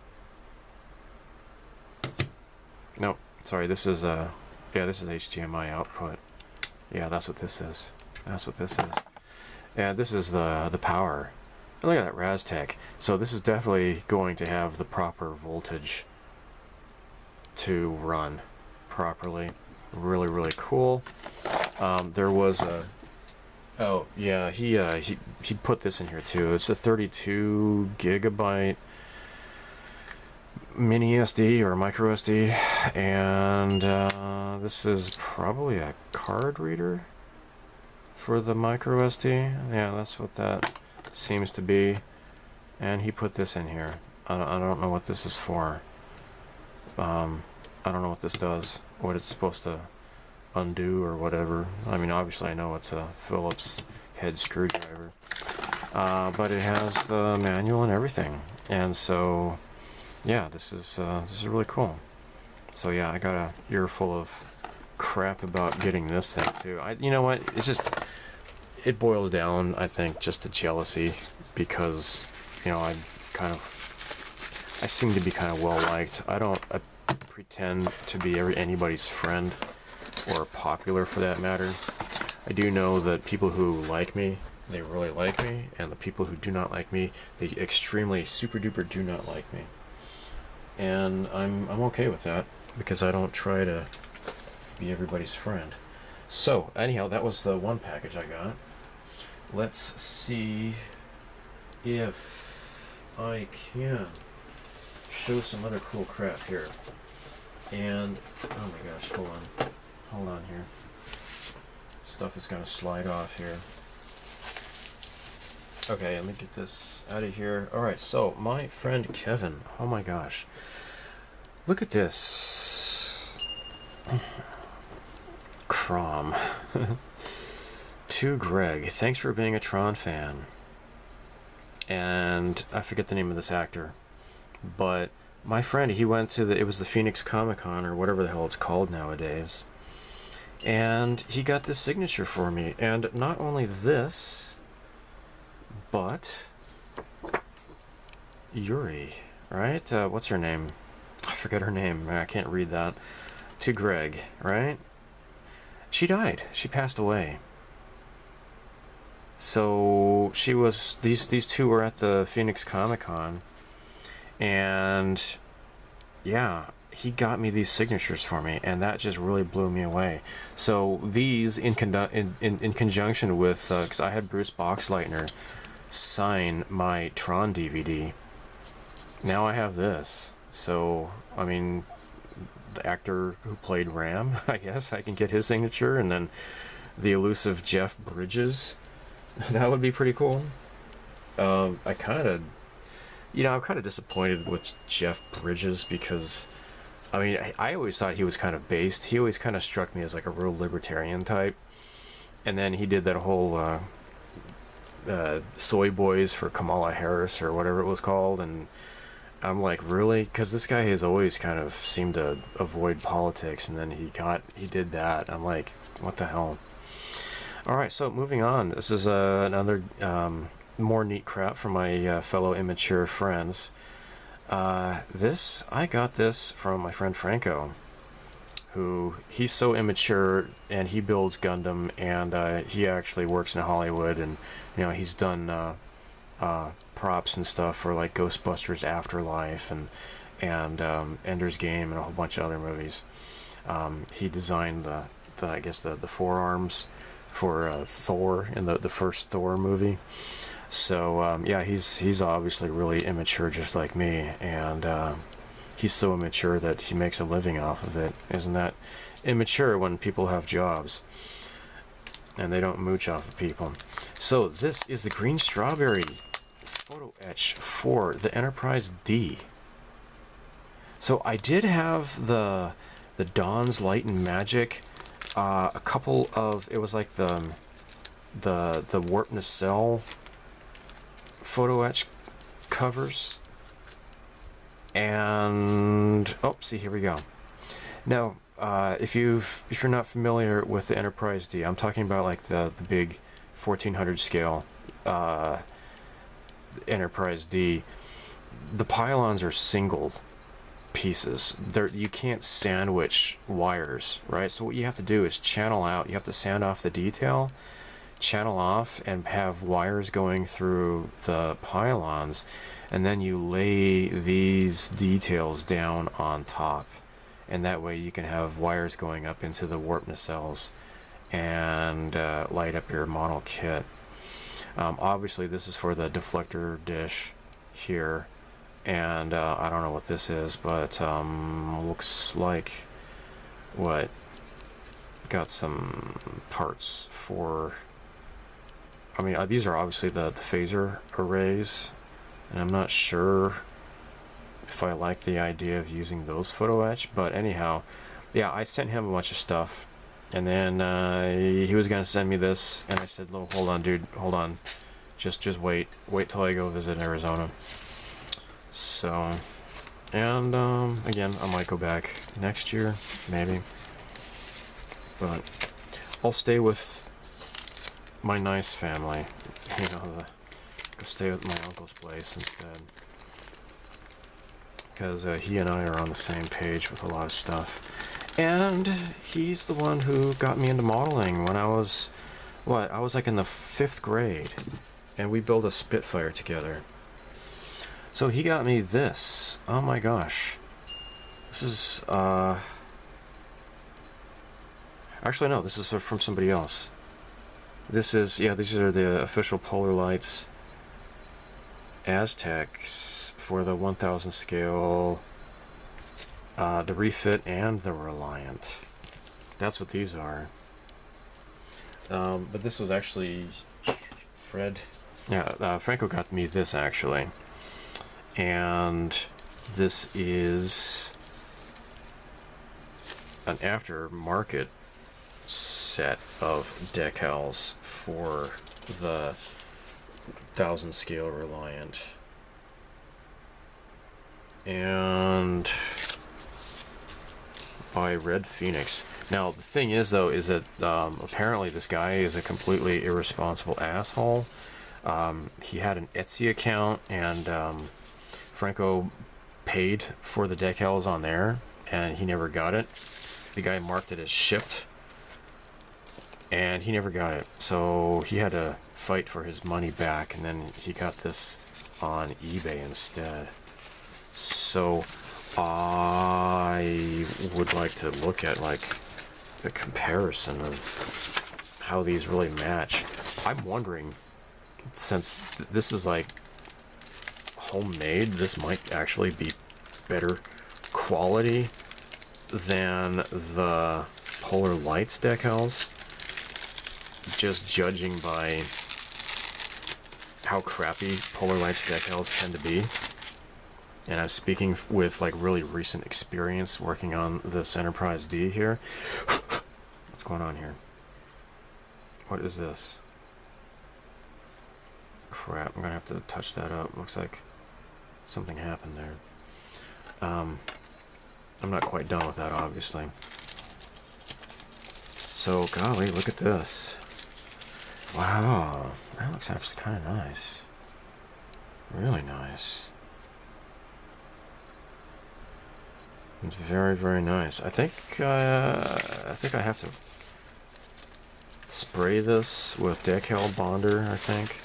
No, sorry, this is, yeah, this is HDMI output. Yeah, that's what this is. That's what this is. And this is the power. And look at that Raztech. So this is definitely going to have the proper voltage to run properly. Really, really cool. There was a... Oh, yeah, he put this in here too. It's a 32 gigabyte mini SD or micro SD, and this is probably a card reader for the micro SD. Yeah, that's what that seems to be. And he put this in here. I don't know what this is for. I don't know what this does, what it's supposed to undo or whatever. I mean, obviously I know it's a Phillips head screwdriver, but it has the manual and everything. And so, yeah, this is really cool. So yeah, I got a earful of crap about getting this thing too. You know what? It's just, it boils down, I think, just to jealousy, because, you know, I seem to be kind of well liked. I pretend to be anybody's friend, or popular for that matter. I do know that people who like me, they really like me, and the people who do not like me, they extremely super duper do not like me. And I'm okay with that, because I don't try to be everybody's friend. So anyhow, that was the one package I got. Let's see if I can show some other cool crap here. And oh my gosh, hold on here. Stuff is gonna slide off here. Okay, let me get this out of here. Alright, so my friend Kevin, oh my gosh, look at this. Crom. To Greg, thanks for being a Tron fan. And I forget the name of this actor, but my friend, he went to it was the Phoenix Comic-Con, or whatever the hell it's called nowadays, and he got this signature for me. And not only this, but Yuri, right? What's her name? I forget her name. I can't read that. To Greg, right? She died. She passed away. So she was, these two were at the Phoenix Comic-Con, and yeah, he got me these signatures for me, and that just really blew me away. So these, in conjunction with, because I had Bruce Boxleitner sign my Tron DVD, now I have this. So, I mean, the actor who played Ram, I guess I can get his signature, and then the elusive Jeff Bridges. That would be pretty cool. I'm kind of disappointed with Jeff Bridges, because, I mean, I always thought he was kind of based. He always kind of struck me as like a real libertarian type. And then he did that whole Soy Boys for Kamala Harris, or whatever it was called, and I'm like, really? Because this guy has always kind of seemed to avoid politics, and then he did that. I'm like, what the hell? Alright, so moving on. This is another more neat crap from my fellow immature friends. I got this from my friend Franco, who, he's so immature, and he builds Gundam, and he actually works in Hollywood, and, you know, he's done props and stuff for like Ghostbusters Afterlife and Ender's Game and a whole bunch of other movies. He designed I guess the forearms for Thor in the first Thor movie. So yeah, he's obviously really immature, just like me, and he's so immature that he makes a living off of it. Isn't that immature when people have jobs and they don't mooch off of people? So this is the green strawberry photo etch for the Enterprise D. So I did have the Dawn's Light and Magic a couple of, it was like the warp nacelle photo etch covers, and oh, see, here we go. Now, if you're not familiar with the Enterprise D, I'm talking about like the big 1400 scale Enterprise D. The pylons are single pieces. You can't sandwich wires, right? So what you have to do is channel out. You have to sand off the detail, channel off, and have wires going through the pylons, and then you lay these details down on top, and that way you can have wires going up into the warp nacelles and light up your model kit. Obviously this is for the deflector dish here, and I don't know what this is, but looks like what got some parts for, I mean, these are obviously the phaser arrays, and I'm not sure if I like the idea of using those photo etch, but anyhow, yeah, I sent him a bunch of stuff, and then he was gonna send me this, and I said, "No, hold on, dude, hold on, just wait till I go visit Arizona." So, and again, I might go back next year, maybe, but I'll stay with my nice family, you know, go stay with my uncle's place instead, because he and I are on the same page with a lot of stuff, and he's the one who got me into modeling when I was, I was like in the 5th grade, and we built a Spitfire together. So he got me this. Oh my gosh. This is, actually no, this is from somebody else. This is, yeah, these are the official Polar Lights Aztecs for the 1000 scale, the refit and the Reliant. That's what these are. But this was actually Fred. Yeah, Franco got me this actually. And this is an aftermarket set of decals for the 1000 scale Reliant, and by Red Phoenix. Now the thing is though, is that apparently this guy is a completely irresponsible asshole. He had an Etsy account, and Franco paid for the decals on there, and he never got it. The guy marked it as shipped, and he never got it, so he had to fight for his money back, and then he got this on eBay instead. So I would like to look at like the comparison of how these really match. I'm wondering, since this is like homemade, this might actually be better quality than the Polar Lights decals, just judging by how crappy Polar Lights decals tend to be. And I'm speaking with like really recent experience working on this Enterprise D here. What's going on here? What is this? Crap, I'm gonna have to touch that up. Looks like something happened there. I'm not quite done with that, obviously. So, golly, look at this. Wow, that looks actually kind of nice. Really nice. It's very, very nice. I think I have to spray this with decal bonder, I think.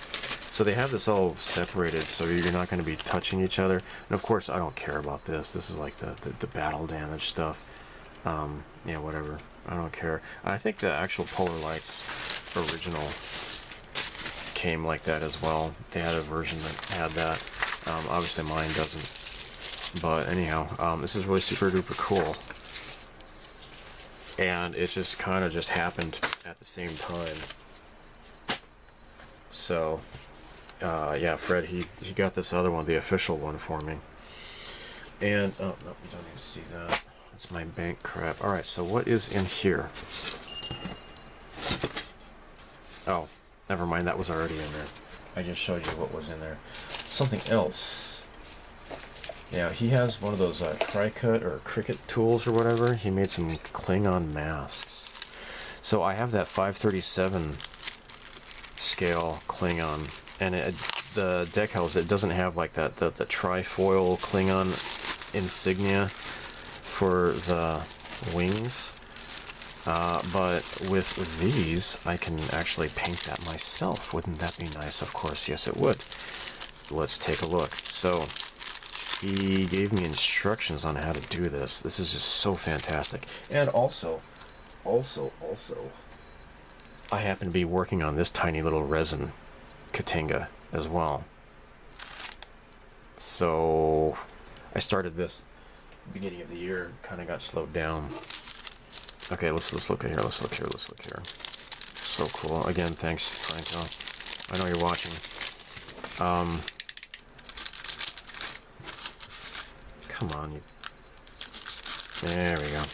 So they have this all separated, so you're not going to be touching each other. And of course, I don't care about this. This is like the battle damage stuff. Yeah, whatever. I don't care. I think the actual Polar Lights original came like that as well. They had a version that had that. Obviously mine doesn't. But anyhow, this is really super duper cool. And it just kind of just happened at the same time. So, yeah, Fred, he got this other one, the official one for me. And, oh, no, you don't need to see that. It's my bank crap. Alright, so what is in here? Oh, never mind, that was already in there. I just showed you what was in there. Something else. Yeah, he has one of those Cricut or Cricut tools or whatever. He made some Klingon masks. So I have that 537 scale Klingon, and the decals, it doesn't have like that the trifoil Klingon insignia for the wings. But with these, I can actually paint that myself. Wouldn't that be nice? Of course, yes it would. Let's take a look. So, he gave me instructions on how to do this. This is just so fantastic. And also, I happen to be working on this tiny little resin Katinga as well. So, I started this beginning of the year, kind of got slowed down. Okay, let's look at here. Let's look here. So cool. Again, thanks, Franco. I know you're watching. Come on, you. There we go.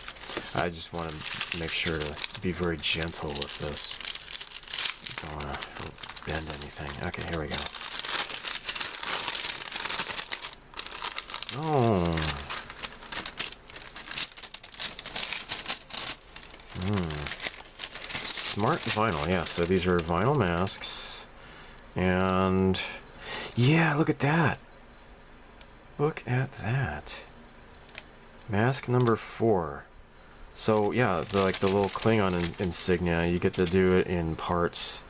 I just want to make sure to be very gentle with this. Don't want to bend anything. Okay, here we go. Oh. Smart vinyl, yeah, so these are vinyl masks, and yeah, look at that. Look at that. Mask number 4. So yeah, the little Klingon insignia, you get to do it in parts.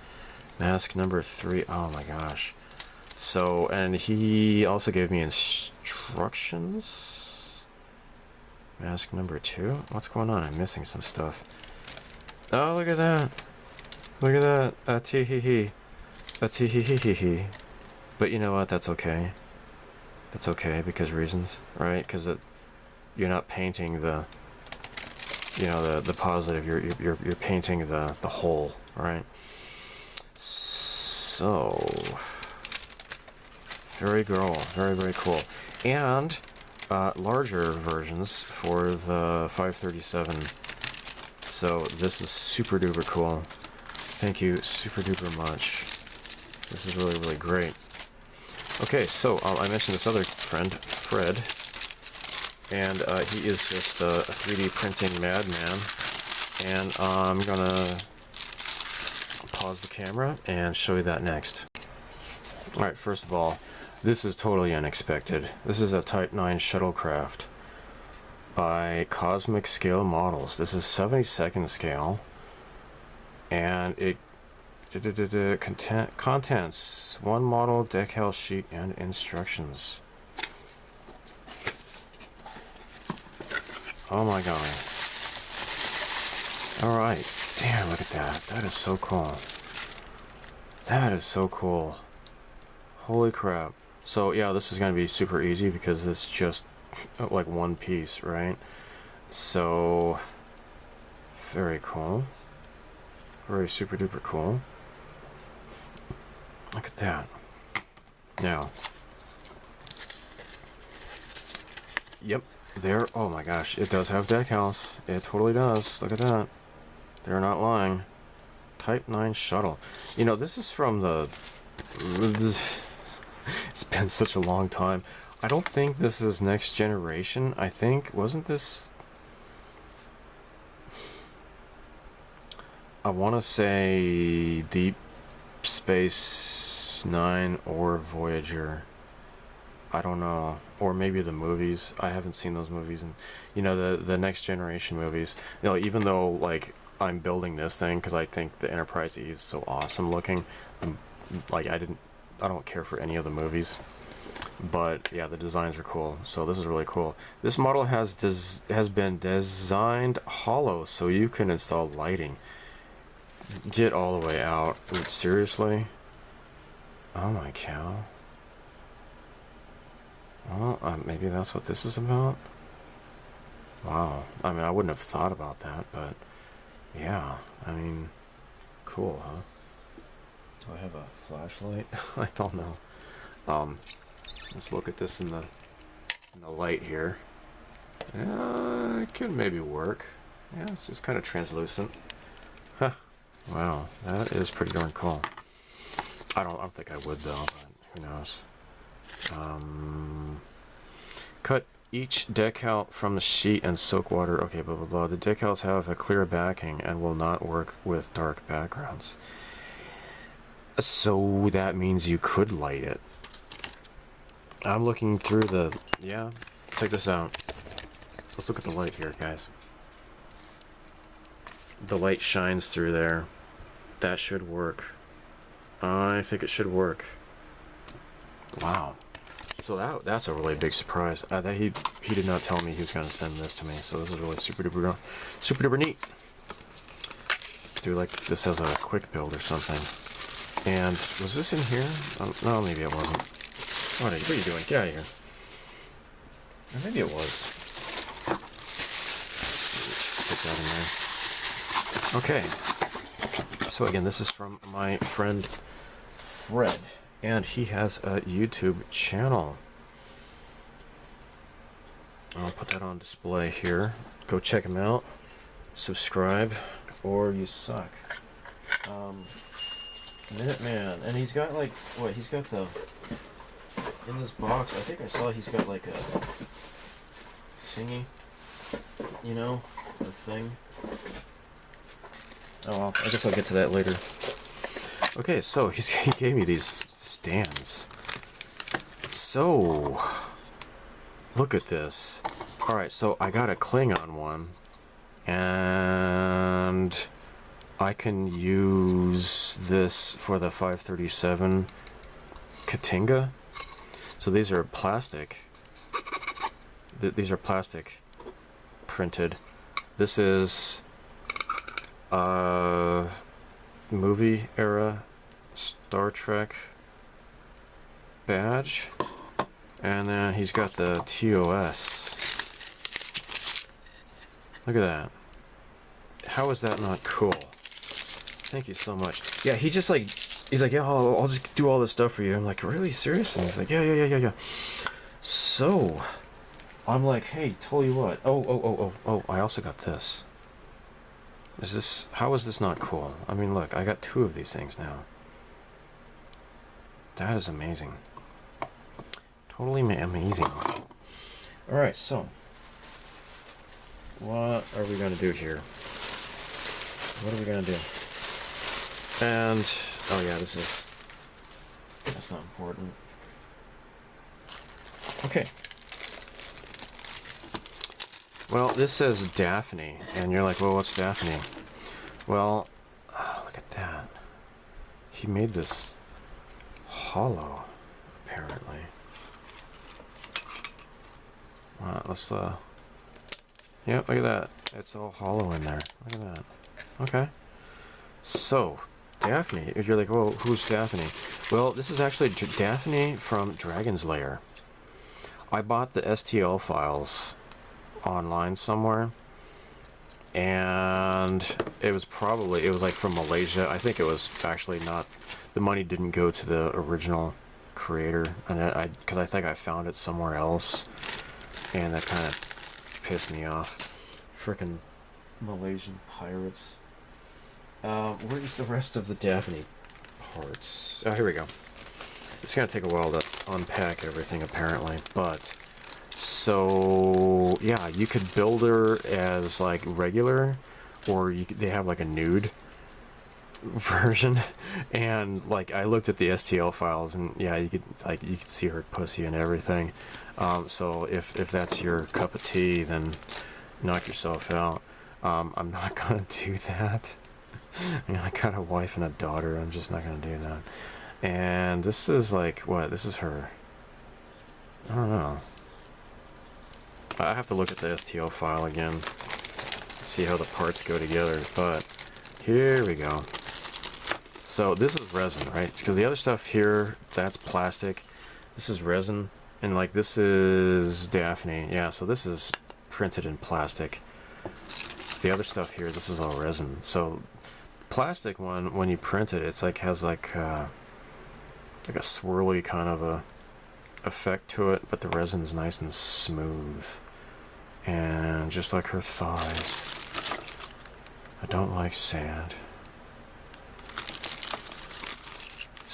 Mask number 3, oh my gosh. So, and he also gave me instructions. Mask number 2? What's going on? I'm missing some stuff. Oh, look at that. Look at that. A tee-hee-hee. A tee-hee-hee-hee-hee. But you know what? That's okay. That's okay because reasons, right? Because you're not painting the, you know, the positive. You're painting the whole, right? So, very cool. And larger versions for the 537. So this is super duper cool. Thank you super duper much. This is really great. Okay, so I mentioned this other friend, Fred, and he is just a 3D printing madman. And I'm gonna pause the camera and show you that next. Alright, first of all, this is totally unexpected. This is a Type 9 shuttlecraft by Cosmic Scale Models. This is 72nd scale, and it contents 1 model, decal sheet, and instructions. Oh my god. Alright, damn, look at that. That is so cool. That is so cool. Holy crap. So yeah, this is going to be super easy because it's just like one piece, right? So very cool. Very super duper cool. Look at that. Now, yep, there. Oh my gosh, it does have decals. It totally does. Look at that. They're not lying. Type 9 shuttle. You know, this is from the. It's been such a long time. I don't think this is next generation. I think, wasn't this... I want to say Deep Space Nine or Voyager. I don't know. Or maybe the movies. I haven't seen those movies. And, you know, the next generation movies. You know, even though, like, I'm building this thing because I think the Enterprise E is so awesome looking. Like, I don't care for any of the movies. But yeah, the designs are cool, so this is really cool. This model has been designed hollow, so you can install lighting. Get all the way out. Seriously? Oh my cow. Well, maybe that's what this is about? Wow. I mean, I wouldn't have thought about that, but yeah, I mean, cool, huh? Do I have a flashlight? I don't know. Let's look at this in the light here. Yeah, it could maybe work. Yeah, it's just kind of translucent. Wow, that is pretty darn cool. I don't think I would though, but who knows. Cut each decal from the sheet and soak water. Okay, blah blah blah. The decals have a clear backing and will not work with dark backgrounds. So that means you could light it. I'm looking through the... Yeah, check this out. Let's look at the light here, guys. The light shines through there. That should work. I think it should work. Wow. So that's a really big surprise. That he did not tell me he was going to send this to me. So this is really super duper neat. Do like this as a quick build or something. And was this in here? No, maybe it wasn't. What are you doing? Get out of here. Or maybe it was. Stick that in there. Okay. So again, this is from my friend Fred, and he has a YouTube channel. I'll put that on display here. Go check him out. Subscribe, or you suck. Minuteman, and he's got like what? He's got the in this box. I think I saw he's got like a thingy. You know, the thing. Oh well, I guess I'll get to that later. Okay, so he gave me these stands. So look at this. All right, so I got a Klingon one, and I can use this for the 537 Katinga. So these are plastic. These are plastic printed. This is movie era Star Trek badge. And then he's got the TOS. Look at that. How is that not cool? Thank you so much. Yeah, he just like, he's like, yeah, I'll just do all this stuff for you. I'm like, really? Serious? And he's like, yeah. So, I'm like, hey, tell you what. Oh, I also got this. How is this not cool? I mean, look, I got 2 of these things now. That is amazing. Totally amazing. Alright, so, what are we going to do here? What are we going to do? And, oh yeah, that's not important. Okay. Well, this says Daphne, and you're like, well, what's Daphne? Well, look at that. He made this hollow, apparently. Let's, yep, look at that. It's all hollow in there. Look at that. Okay. So, Daphne, if you're like, well, who's Daphne? Well, this is actually Daphne from Dragon's Lair. I bought the STL files online somewhere, and it was like from Malaysia. I think it was actually not, the money didn't go to the original creator, and because I think I found it somewhere else, and that kind of pissed me off. Frickin' Malaysian pirates. Where's the rest of the Daphne parts? Oh, here we go. It's gonna take a while to unpack everything, apparently, but so yeah, you could build her as like regular, or they have like a nude version, and like I looked at the STL files, and yeah, you could see her pussy and everything. So if that's your cup of tea, then knock yourself out. I'm not gonna do that. I mean, I got a wife and a daughter. I'm just not gonna do that. And this is like, what? This is her. I don't know. I have to look at the STL file again, see how the parts go together, but here we go. So this is resin, right? Because the other stuff here, that's plastic. This is resin, and like this is Daphne. Yeah, so this is printed in plastic. The other stuff here, this is all resin. So plastic one, when you print it, it's like has like a swirly kind of a effect to it, but the resin's nice and smooth, and just like her thighs. I don't like sand.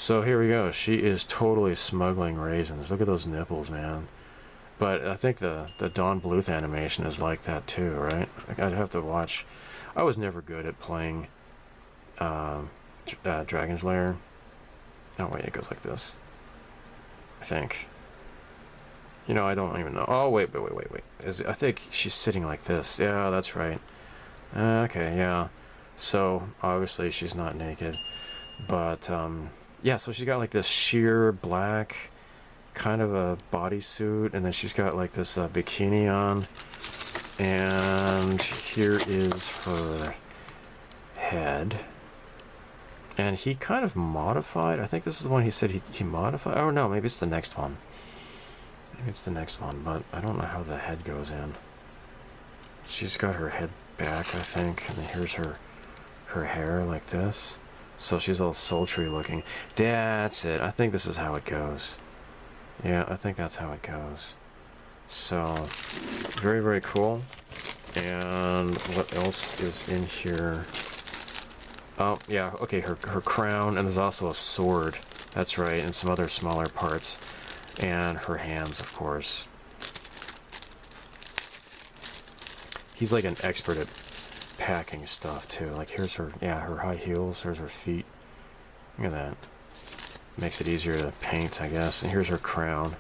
So here we go. She is totally smuggling raisins. Look at those nipples, man. But I think the Dawn Bluth animation is like that too, right? I'd have to watch. I was never good at playing Dragon's Lair. Oh wait, it goes like this. I think. You know, I don't even know. Oh wait. I think she's sitting like this. Yeah, that's right. Okay, yeah. So obviously she's not naked, but yeah. So she's got like this sheer black kind of a bodysuit, and then she's got like this bikini on, and here is her head. And he kind of modified. I think this is the one he said he modified. Oh no, maybe it's the next one. Maybe it's the next one, but I don't know how the head goes in. She's got her head back, I think, and then here's her hair like this. So she's all sultry looking. That's it. I think this is how it goes. Yeah, I think that's how it goes. So, very, very cool. And what else is in here? Oh, yeah, okay, her crown, and there's also a sword. That's right, and some other smaller parts. And her hands, of course. He's like an expert at packing stuff, too. Like, here's her, yeah, her high heels, there's her feet. Look at that. Makes it easier to paint, I guess. And here's her crown.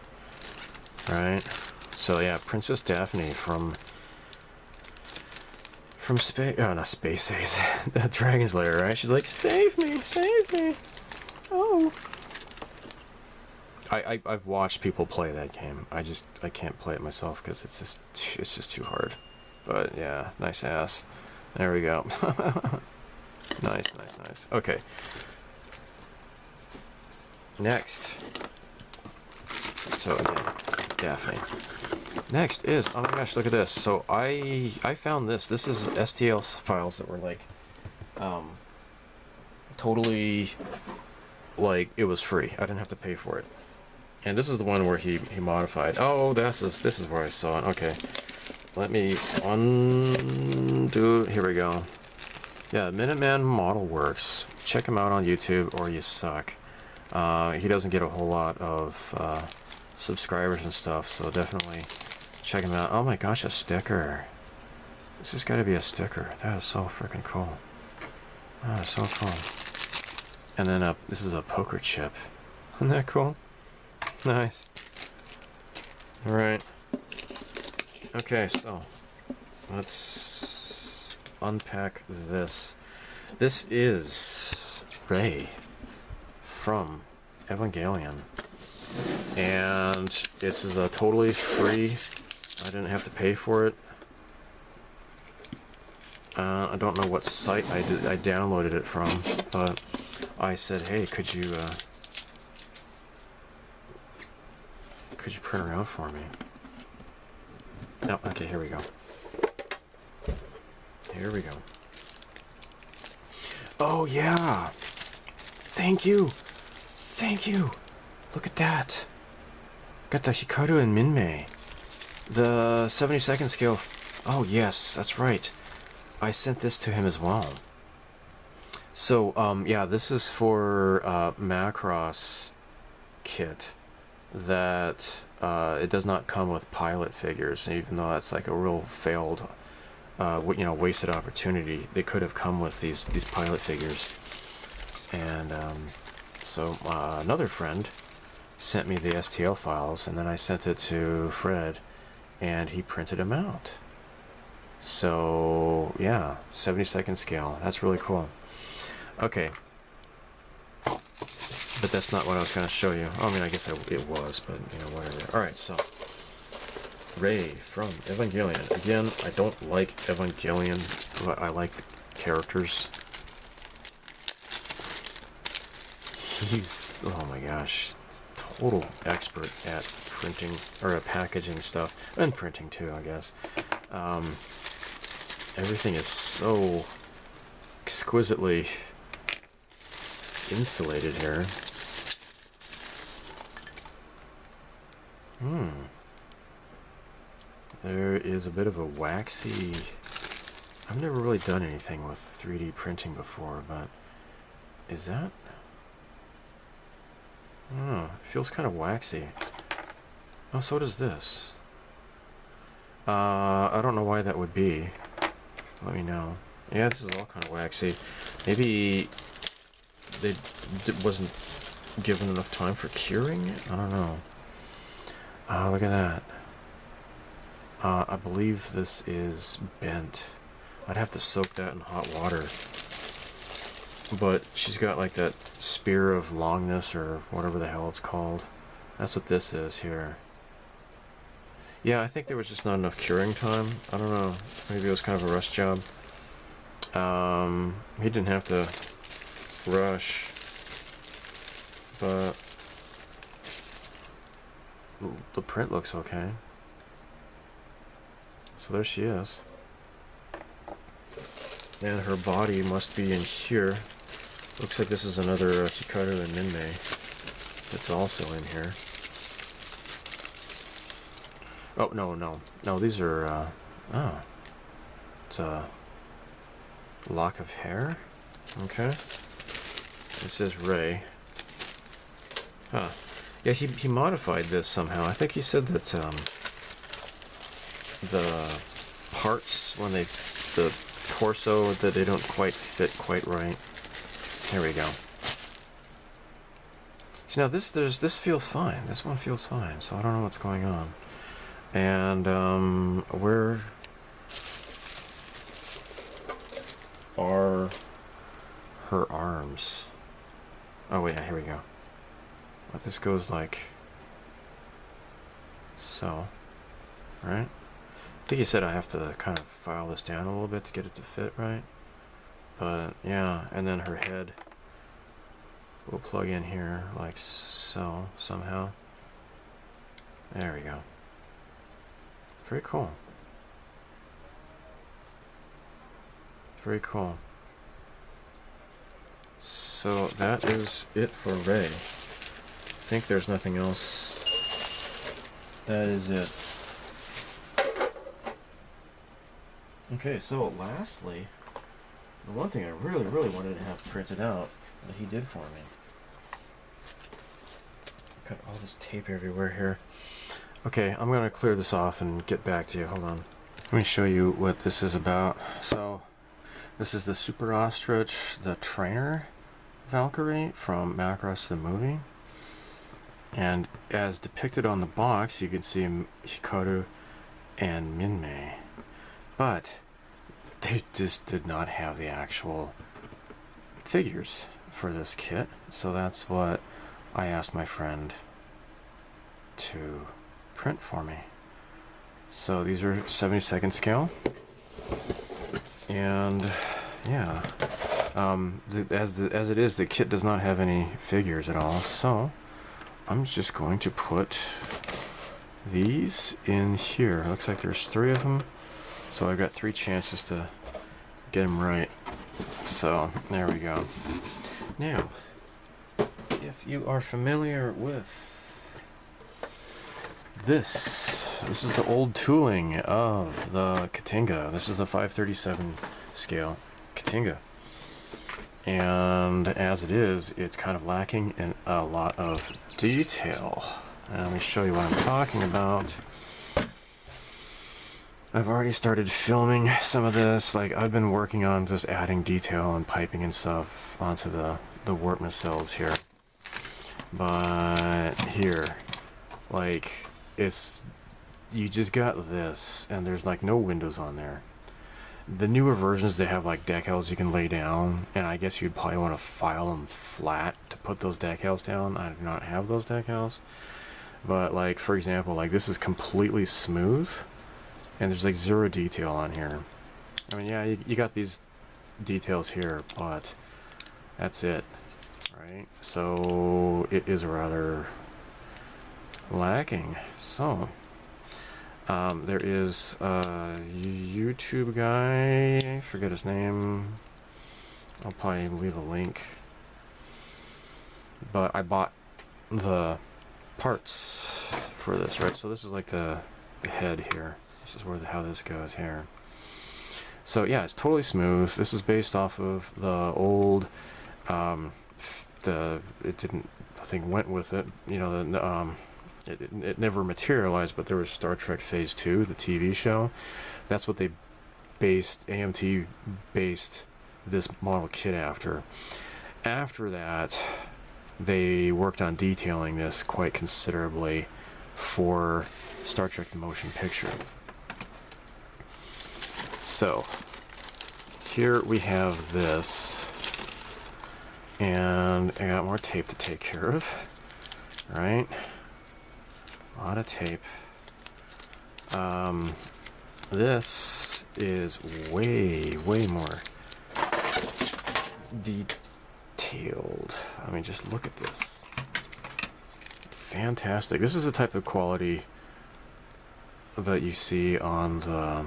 Right? So, yeah, Princess Daphne from Space... Oh, not Space Ace. The Dragon's Lair, right? She's like, save me! Save me! Oh! I've watched people play that game. I can't play it myself because it's just too hard. But, yeah, nice ass. There we go. Nice. Okay. Next. So again, Daphne. Next is, oh my gosh, look at this. So I found this. This is STL files that were like, totally, like, it was free. I didn't have to pay for it. And this is the one where he modified. Oh, this is where I saw it. Okay. Let me undo. Here we go. Yeah, Minuteman Modelworks. Check him out on YouTube, or you suck. He doesn't get a whole lot of subscribers and stuff, so definitely check him out. Oh my gosh, a sticker. This has got to be a sticker. That is so freaking cool. That is so cool. And then this is a poker chip. Isn't that cool? Nice. Alright. Okay, so let's unpack this. This is Ray from Evangelion, and this is a totally free. I didn't have to pay for it. I don't know what site I downloaded it from, but I said, hey, could you print her out for me? No, okay, here we go. Here we go. Oh yeah! Thank you! Thank you! Look at that! Got the Hikaru and Minmei. The 72nd scale. Oh yes, that's right. I sent this to him as well. So, yeah, this is for Macross kit that it does not come with pilot figures, even though that's like a real failed, wasted opportunity. They could have come with these pilot figures. And so another friend sent me the STL files, and then I sent it to Fred, and he printed them out. So yeah, 72nd scale. That's really cool. Okay. But that's not what I was going to show you. I mean, I guess it was, but, whatever. Alright, so. Ray from Evangelion. Again, I don't like Evangelion, but I like the characters. He's, oh my gosh, total expert at printing, or at packaging stuff. And printing too, I guess. Everything is so exquisitely insulated here. There is a bit of a waxy... I've never really done anything with 3D printing before, but... Is that... Oh, it feels kind of waxy. Oh, so does this. I don't know why that would be. Let me know. Yeah, this is all kind of waxy. Maybe they wasn't given enough time for curing it? I don't know. Look at that. I believe this is bent. I'd have to soak that in hot water. But she's got like that spear of longness or whatever the hell it's called. That's what this is here. Yeah, I think there was just not enough curing time. I don't know. Maybe it was kind of a rush job. He didn't have to rush. But the print looks okay. So there she is. And her body must be in here. Looks like this is another Hikaru and Minmay that's also in here. Oh, no, these are, oh. It's a lock of hair? Okay. It says Ray. Huh. Yeah, he modified this somehow. I think he said that, the parts, when the torso, that they don't quite fit quite right. There we go. See, now this feels fine. This one feels fine, so I don't know what's going on. And where are her arms? Oh wait, here we go. But this goes like so, right? I think you said I have to kind of file this down a little bit to get it to fit right. But yeah, and then her head will plug in here like so somehow. There we go. Very cool. Very cool. So that is it for Ray. I think there's nothing else. That is it. Okay, so lastly, the one thing I really wanted to have printed out that he did for me. Got all this tape everywhere here. Okay, I'm gonna clear this off and get back to you. Hold on. Let me show you what this is about. So, this is the Super Ostrich, the trainer Valkyrie from Macross the movie. And as depicted on the box, you can see Hikaru and Minmay. But they just did not have the actual figures for this kit. So that's what I asked my friend to print for me. So these are 72nd scale. And yeah, as it is, the kit does not have any figures at all. So I'm just going to put these in here. Looks like there's 3 of them. So I've got 3 chances to get them right. So there we go. Now, if you are familiar with this is the old tooling of the Katinga. This is the 537 scale Katinga. And as it is, it's kind of lacking in a lot of detail. And let me show you what I'm talking about. I've already started filming some of this. Like, I've been working on just adding detail and piping and stuff onto the warp nacelles here. But here, like, you just got this, and there's like no windows on there. The newer versions, they have like decals you can lay down, and I guess you'd probably want to file them flat to put those decals down. I do not have those decals. But like, for example, like this is completely smooth, and there's like 0 detail on here. I mean, yeah, you got these details here, but that's it, right? So it is rather lacking. So there is a YouTube guy, I forget his name, I'll probably leave a link, but I bought the parts for this, right? So this is like the head here. This is where how this goes here. So yeah, it's totally smooth. This is based off of the old the nothing went with it. You know, it never materialized, but there was Star Trek Phase 2, the TV show. That's what they AMT based this model kit after. After that, they worked on detailing this quite considerably for Star Trek The Motion Picture. So, here we have this, and I got more tape to take care of, right? A lot of tape. This is way more detailed. I mean, just look at this. Fantastic. This is the type of quality that you see on the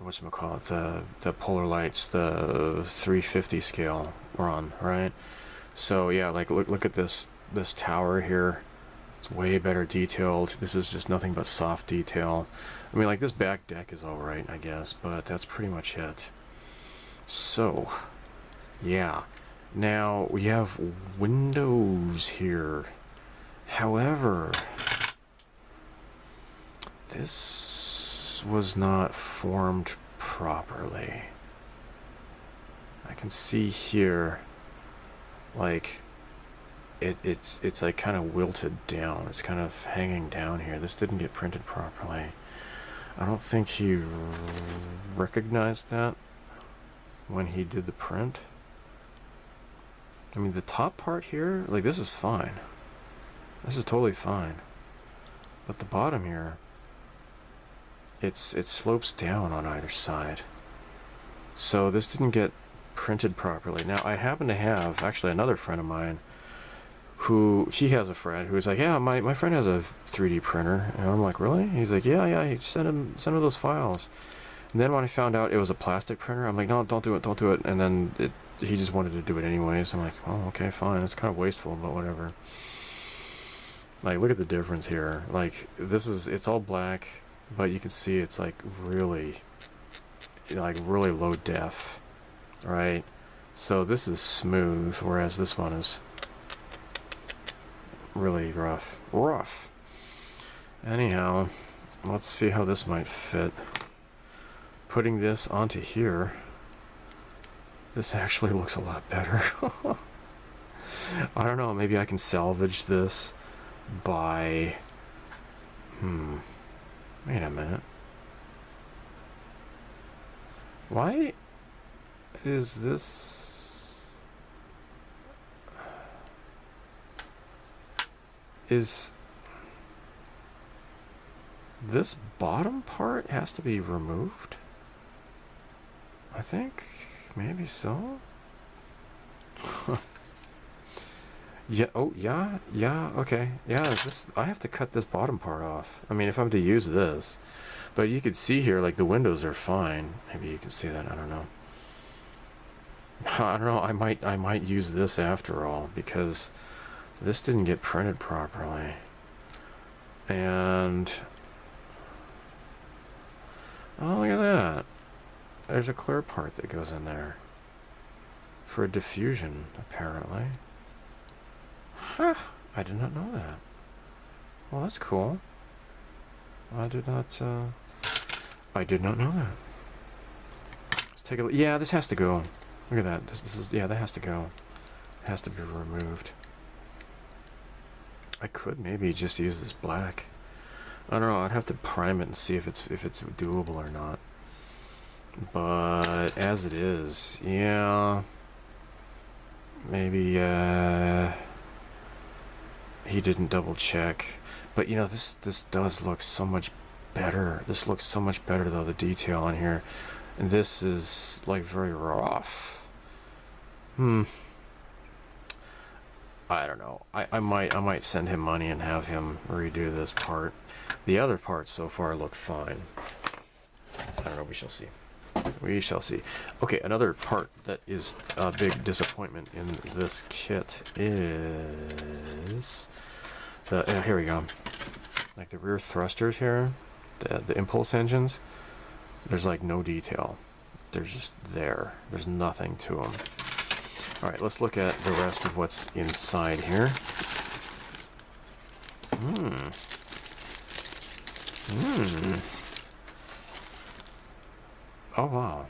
whatchamacallit, the polar lights, the 350 scale run, right? So yeah, like look at this tower here. It's way better detailed. This is just nothing but soft detail. I mean, like, this back deck is alright, I guess, but that's pretty much it. So yeah, now we have windows here. However, this was not formed properly. I can see here, like, it's like kind of wilted down. It's kind of hanging down here. This didn't get printed properly. I don't think he recognized that when he did the print. I mean, the top part here, like, this is fine. This is totally fine. But the bottom here, it slopes down on either side. So this didn't get printed properly. Now, I happen to have actually another friend of mine who, he has a friend who's like, yeah, my friend has a 3D printer. And I'm like, really? He's like, yeah, send him those files. And then when I found out it was a plastic printer, I'm like, no, don't do it. And then he just wanted to do it anyways. I'm like, oh, okay, fine. It's kind of wasteful, but whatever. Like, look at the difference here. Like, it's all black, but you can see it's like really low def, right? So this is smooth, whereas this one is really rough. Anyhow, let's see how this might fit. Putting this onto here, this actually looks a lot better. I don't know, maybe I can salvage this by, wait a minute. Why is this, this bottom part has to be removed? I think maybe so. Yeah, oh yeah, okay. Yeah, this, I have to cut this bottom part off. I mean, if I'm to use this. But you can see here, like, the windows are fine. Maybe you can see that, I don't know. I might use this after all, because this didn't get printed properly. And oh, look at that. There's a clear part that goes in there for a diffusion, apparently. Huh, I did not know that. Well, that's cool. I did not know that. Let's take a look. Yeah, this has to go. Look at that. This is, yeah, that has to go. It has to be removed. I could maybe just use this black. I don't know, I'd have to prime it and see if it's doable or not. But as it is, yeah, maybe he didn't double check. But you know, this does look so much better. This looks so much better though, the detail on here. And this is like very rough. I don't know. I might send him money and have him redo this part. The other parts so far look fine. I don't know, we shall see. We shall see. Okay, another part that is a big disappointment in this kit is the, here we go. Like the rear thrusters here, the impulse engines, there's like no detail. They're just there. There's nothing to them. Alright, let's look at the rest of what's inside here. Oh, wow.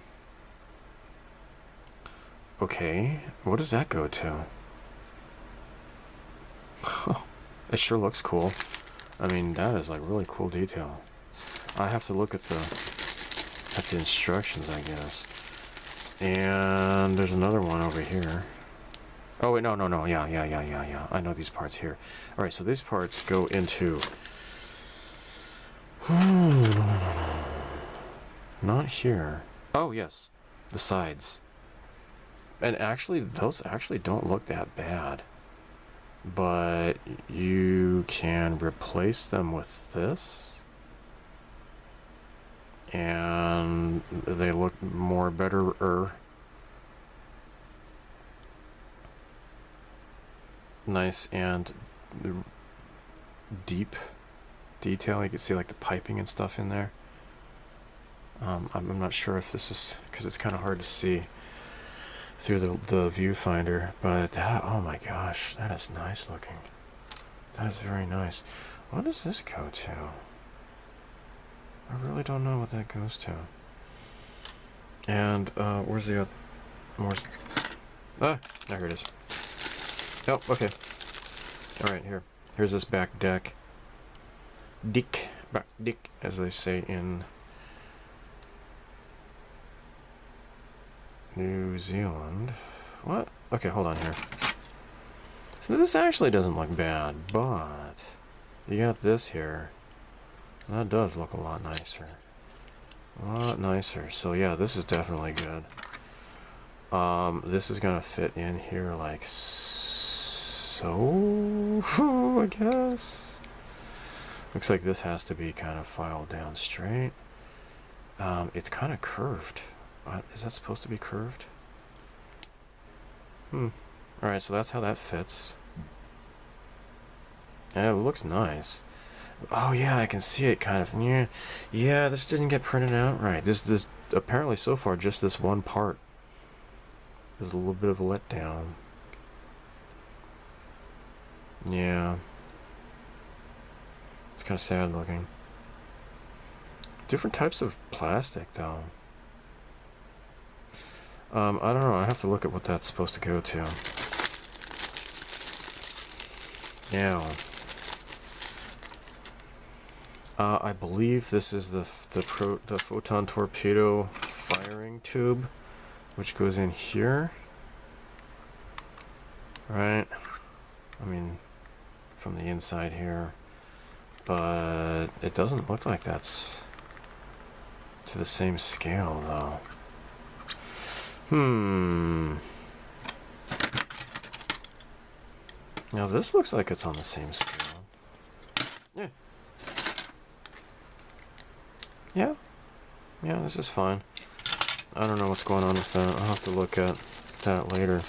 Okay, what does that go to? It sure looks cool. I mean, that is like really cool detail. I have to look at the instructions, I guess. And there's another one over here. Oh wait, no. Yeah. I know these parts here. All right, so these parts go into. Not here. Oh yes, the sides. And actually, those actually don't look that bad. But you can replace them with this. And they look more better. Nice and deep detail. You can see like the piping and stuff in there. I'm not sure if this is, because it's kind of hard to see through the viewfinder, but that, oh my gosh, that is nice looking. That is very nice. What does this go to? I really don't know what that goes to. And where's the here it is. Oh, okay. All right, here's this back deck. Back dick, as they say in New Zealand. What? Okay, hold on here. So this actually doesn't look bad, but you got this here. That does look a lot nicer. A lot nicer. So yeah, this is definitely good. This is gonna fit in here like so, I guess. Looks like this has to be kind of filed down straight. It's kind of curved. Is that supposed to be curved? Alright, so that's how that fits. And it looks nice. Oh yeah, I can see it kind of. Yeah, this didn't get printed out right. This apparently so far just this one part is a little bit of a letdown. Yeah. It's kind of sad looking. Different types of plastic though. I don't know, I have to look at what that's supposed to go to. Now, I believe this is the photon torpedo firing tube, which goes in here, right? I mean, from the inside here, but it doesn't look like that's to the same scale, though. Now this looks like it's on the same scale. Yeah, this is fine. I don't know what's going on with that. I'll have to look at that later.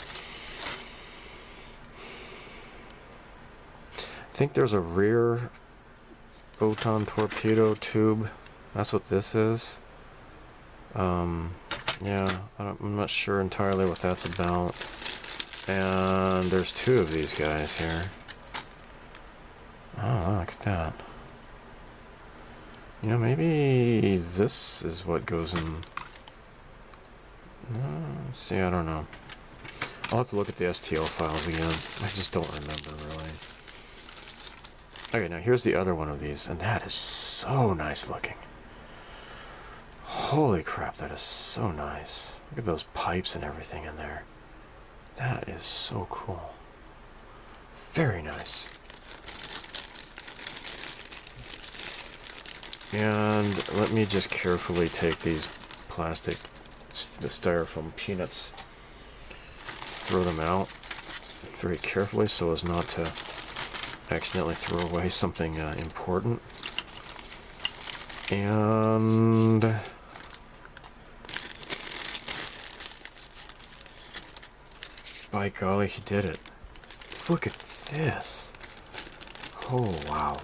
I think there's a rear photon torpedo tube. That's what this is. Yeah, I'm not sure entirely what that's about. And there's two of these guys here. Oh, look at that. You know, maybe this is what goes in. See, I don't know. I'll have to look at the STL files again. I just don't remember really. Okay, now here's the other one of these, and that is so nice looking. Holy crap, that is so nice. Look at those pipes and everything in there. That is so cool. Very nice. And let me just carefully take these plastic, the styrofoam peanuts, throw them out very carefully so as not to accidentally throw away something important. And by golly, he did it. Look at this. Oh, wow.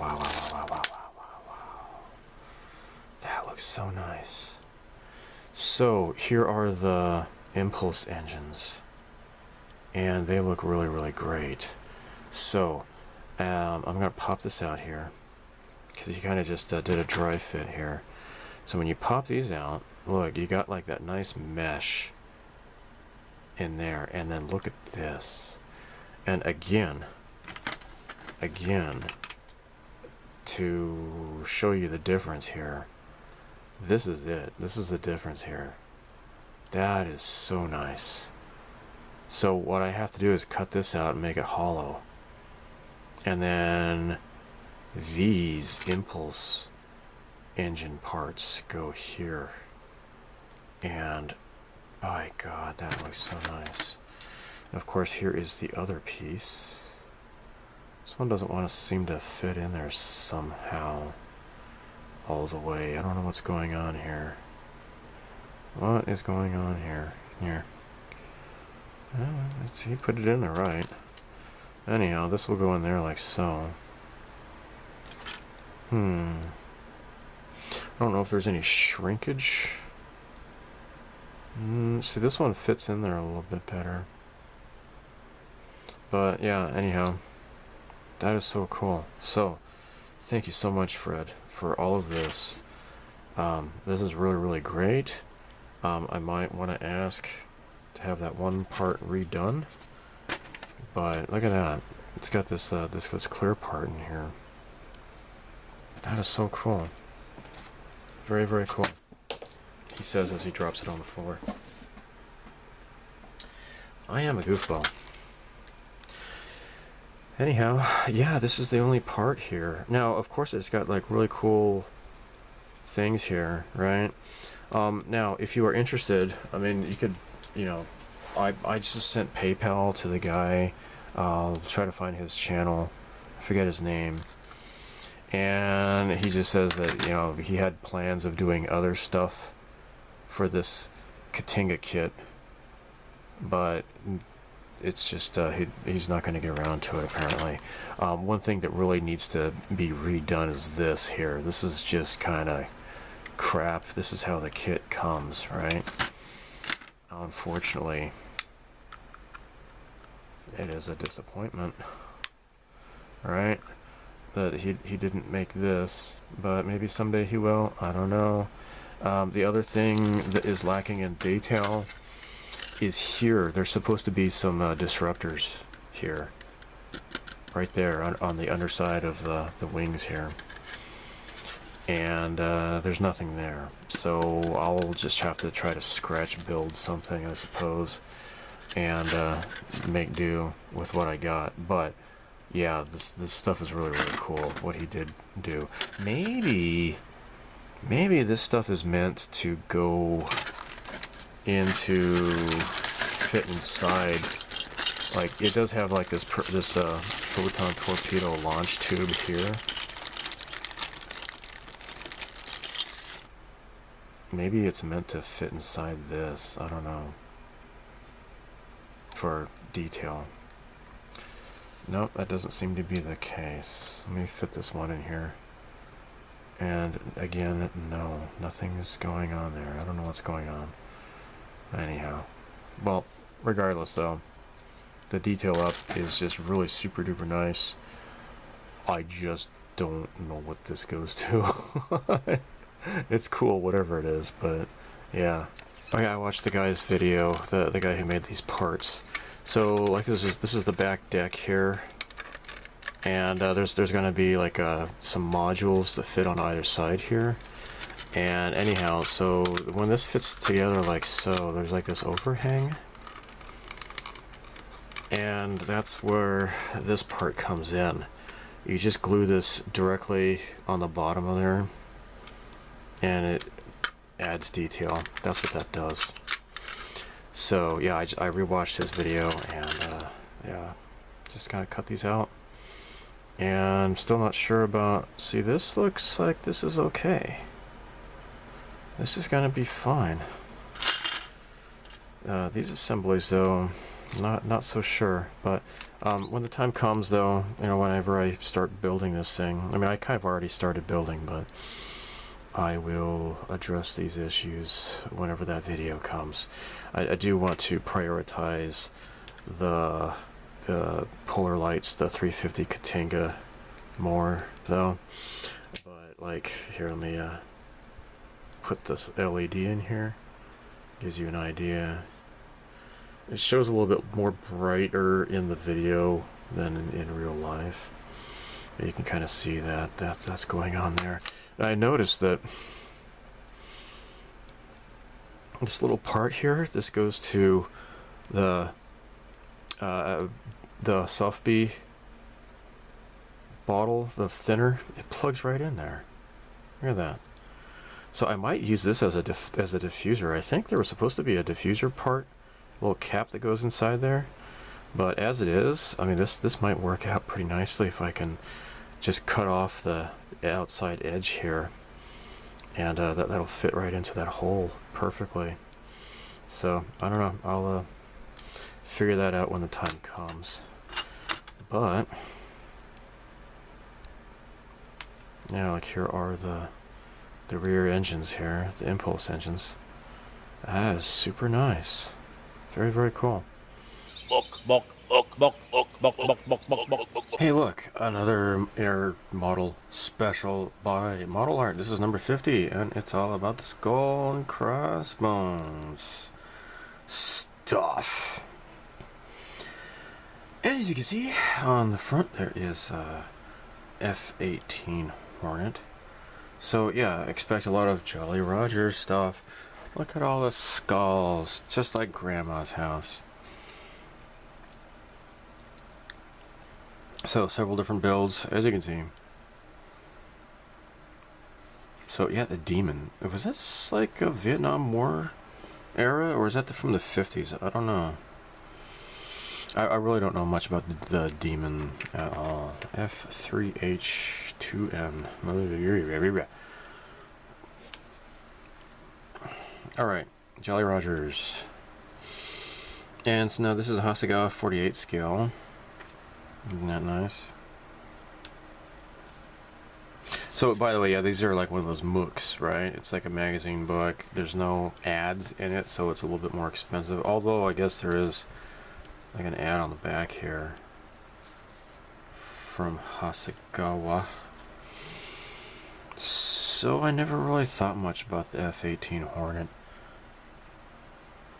That looks so nice. So, here are the impulse engines. and they look really, really great. So I'm gonna pop this out here because you kind of just did a dry fit here. So when you pop these out, look, you got like that nice mesh in there, and then look at this. And again, to show you the difference here, this is it. This is the difference here. That is so nice. So what I have to do is cut this out and make it hollow. And then these impulse engine parts go here. And by God, that looks so nice. And of course, here is the other piece. This one doesn't want to seem to fit in there somehow all the way. I don't know what's going on here. What is going on here? Here. Let's see, put it in there right. Anyhow, this will go in there like so. I don't know if there's any shrinkage. See, this one fits in there a little bit better. But yeah, anyhow, that is so cool. So, thank you so much, Fred, for all of this. This is really, really great. I might want to ask to have that one part redone. But look at that. It's got this this clear part in here. That is so cool. Very, very cool. He says as he drops it on the floor. I am a goofball. Anyhow, yeah, this is the only part here. Now, of course, it's got like really cool things here, right? Now, if you are interested, I mean, you could, you know, I just sent PayPal to the guy. I'll try to find his channel. I forget his name. And he just says that, you know, he had plans of doing other stuff for this Katinga kit, but it's just he's not going to get around to it apparently. One thing that really needs to be redone is this here. This is just kind of crap. This is how the kit comes, right? Unfortunately, it is a disappointment. Alright, that he didn't make this, but maybe someday he will. I don't know. The other thing that is lacking in detail is here. There's supposed to be some disruptors here, right there on the underside of the wings here, and there's nothing there. So I'll just have to try to scratch build something, I suppose, and make do with what I got. But yeah, this stuff is really, really cool, what he did do. Maybe this stuff is meant to go into fit inside. Like, it does have like this photon torpedo launch tube here. Maybe it's meant to fit inside this. I don't know. For detail. Nope, that doesn't seem to be the case. Let me fit this one in here. And again, no, nothing is going on there. I don't know what's going on. Anyhow, well, regardless though, the detail up is just really super duper nice. I just don't know what this goes to. It's cool, whatever it is, but yeah. Okay, I watched the guy's video, the guy who made these parts. So like this is the back deck here, and there's gonna be like some modules that fit on either side here. And anyhow, so when this fits together like so, there's like this overhang, and that's where this part comes in. You just glue this directly on the bottom of there, and it adds detail. That's what that does. So yeah, I rewatched his video, and yeah, just kind of cut these out. And I'm still not sure about, see, this looks like this is okay. This is gonna be fine. These assemblies though, not so sure. But when the time comes though, you know, whenever I start building this thing, I mean, I kind of already started building, but I will address these issues whenever that video comes. I do want to prioritize the polar lights, the 350 Katinga more though. But like here, let me put this LED in here. Gives you an idea. It shows a little bit more brighter in the video than in real life. But you can kind of see that that's going on there. And I noticed that this little part here, this goes to the Softbee bottle, the thinner. It plugs right in there. Look at that. So I might use this as a diffuser. I think there was supposed to be a diffuser part, a little cap that goes inside there. But as it is, I mean, this might work out pretty nicely if I can just cut off the outside edge here, and that'll fit right into that hole perfectly. So I don't know. I'll figure that out when the time comes. But yeah, like here are the rear engines here, the impulse engines. That is super nice. Very, very cool. Hey look, another air model special by Model Art. This is number 50, and it's all about the skull and crossbones stuff. And as you can see, on the front there is F-18 Hornet. So yeah, expect a lot of Jolly Roger stuff. Look at all the skulls, just like Grandma's house. So several different builds, as you can see. So yeah, the Demon. Was this like a Vietnam War era, or is that from the 50s? I don't know. I really don't know much about the Demon at all. F3H2N. Alright, Jolly Rogers. And so now this is a Hasegawa 48 scale. Isn't that nice? So, by the way, yeah, these are like one of those mooks, right? It's like a magazine book. There's no ads in it, so it's a little bit more expensive. Although, I guess there is like an ad on the back here from Hasegawa. So, I never really thought much about the F-18 Hornet.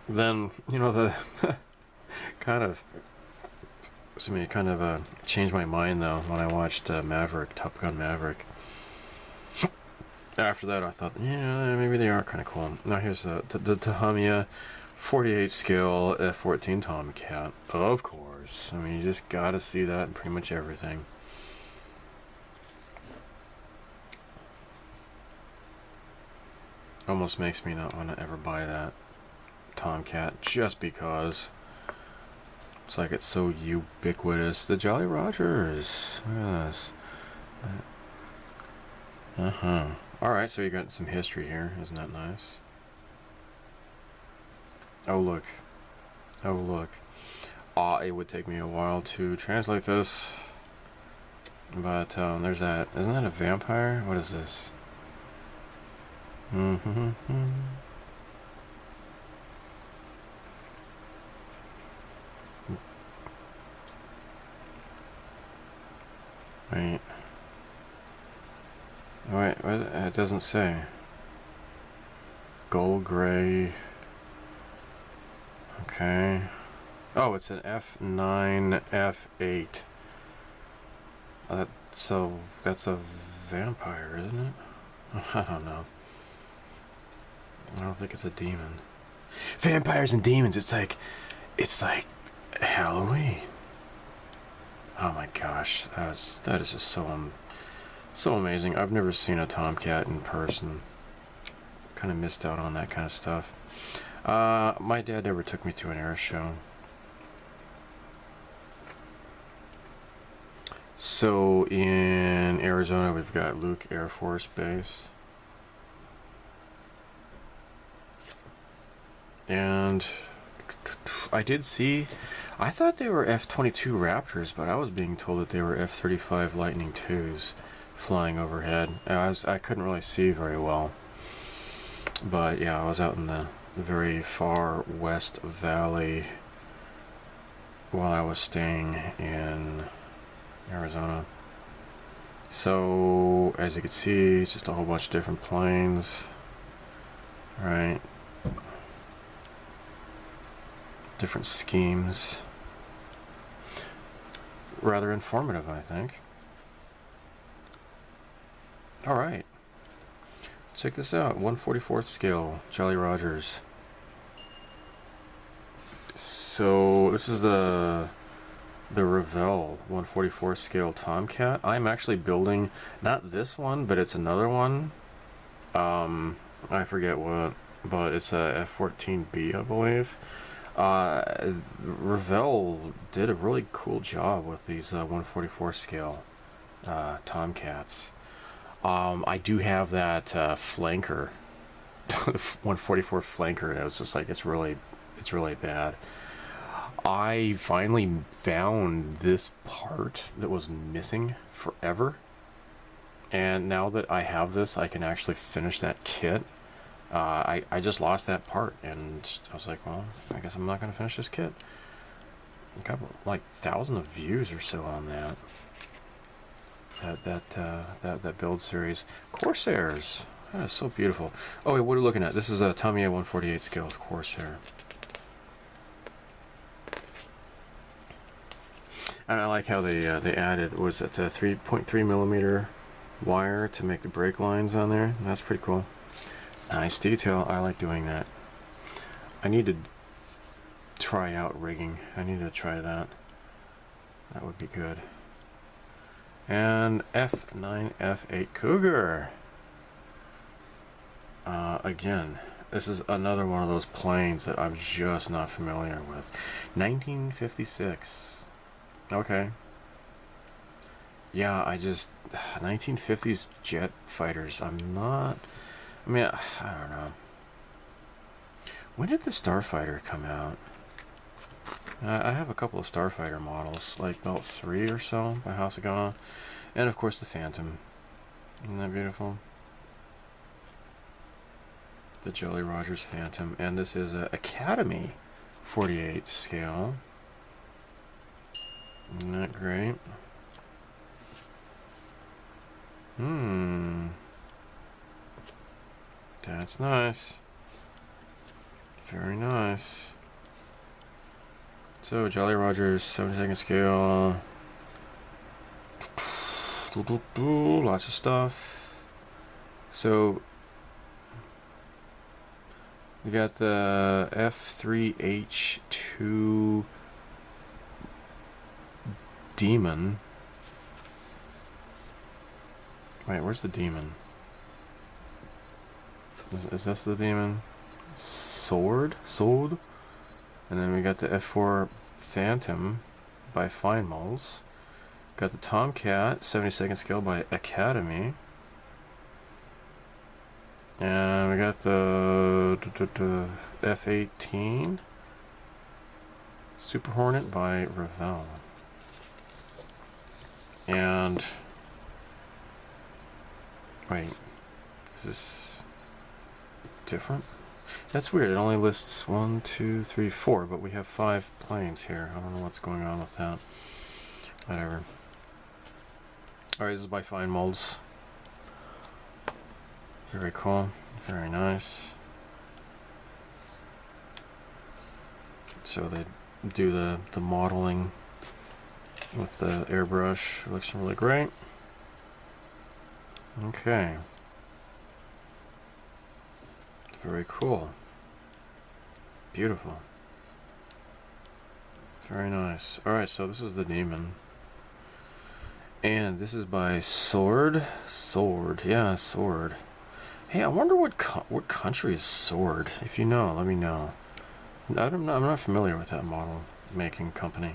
Then, you know, the kind of changed my mind though when I watched Maverick, Top Gun Maverick. After that, I thought, yeah, maybe they are kind of cool. Now here's the Tamiya 48 scale F-14 Tomcat. Of course, I mean you just gotta see that in pretty much everything. Almost makes me not want to ever buy that Tomcat just because. It's like it's so ubiquitous. The Jolly Rogers. Look at this. Alright, so you got some history here. Isn't that nice? Oh look. Oh look. It would take me a while to translate this. But there's that. Isn't that a vampire? What is this? Wait. Wait, what? It doesn't say. Gold gray. Okay. Oh, it's an F9, F8. So that's a vampire, isn't it? I don't know. I don't think it's a demon. Vampires and demons. It's like Halloween. Oh my gosh, that is just so amazing. I've never seen a Tomcat in person. Kind of missed out on that kind of stuff. My dad never took me to an air show. So in Arizona, we've got Luke Air Force Base. And I did see, I thought they were F-22 Raptors, but I was being told that they were F-35 Lightning IIs flying overhead. I couldn't really see very well. But yeah, I was out in the very far west valley while I was staying in Arizona. So, as you can see, it's just a whole bunch of different planes. Right. Different schemes. Rather informative, I think. Alright. Check this out. 1/44th scale, Jolly Rogers. So, this is the Revell 1/44th scale Tomcat. I'm actually building, not this one, but it's another one. I forget what, but it's a F-14B, I believe. Revell did a really cool job with these 1/44 scale Tomcats. I do have that flanker, 1/44 flanker, and it was just like it's really bad. I finally found this part that was missing forever, and now that I have this, I can actually finish that kit. I just lost that part, and I was like, well, I guess I'm not going to finish this kit. I got like 1,000 of views or so on that build series. Corsairs, that is so beautiful. Oh wait, what are we looking at? This is a Tamiya 148 scale Corsair. And I like how they added, was it a 3.3 millimeter wire to make the brake lines on there. That's pretty cool. Nice detail. I like doing that. I need to try out rigging. I need to try that. That would be good. And F9 F8 Cougar. Again, this is another one of those planes that I'm just not familiar with. 1956. Okay. Yeah, 1950s jet fighters. I'm not... I mean, I don't know. When did the Starfighter come out? I have a couple of Starfighter models, like about 3 or so by Hasegawa. And of course the Phantom. Isn't that beautiful? The Jolly Rogers Phantom. And this is a Academy 48 scale. Isn't that great? That's nice. Very nice. So, Jolly Rogers, 72nd scale. Lots of stuff. So, we got the F3H2 Demon. Wait, where's the Demon? Is this the Demon? Sword? And then we got the F4 Phantom by Fine Molds. Got the Tomcat, 72nd scale by Academy. And we got the F-18 Super Hornet by Revell. And... wait, is this different? That's weird. It only lists 1, 2, 3, 4, but we have 5 planes here. I don't know what's going on with that. Whatever. Alright, this is by Fine Molds. Very cool. Very nice. So they do the modeling with the airbrush. It looks really great. Okay. Very cool. Beautiful. Very nice. Alright, so this is the Demon. And this is by Sword. Yeah, Sword. Hey, I wonder what country is Sword? If you know, let me know. I'm not familiar with that model making company.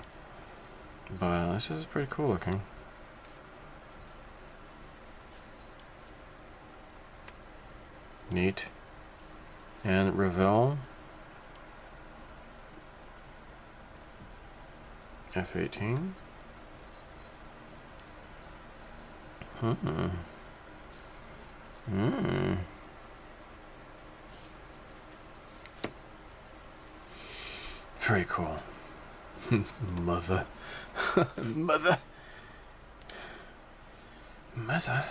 But this is pretty cool looking. Neat. And Revell F-18. Very cool. Mother. Mother. Mother.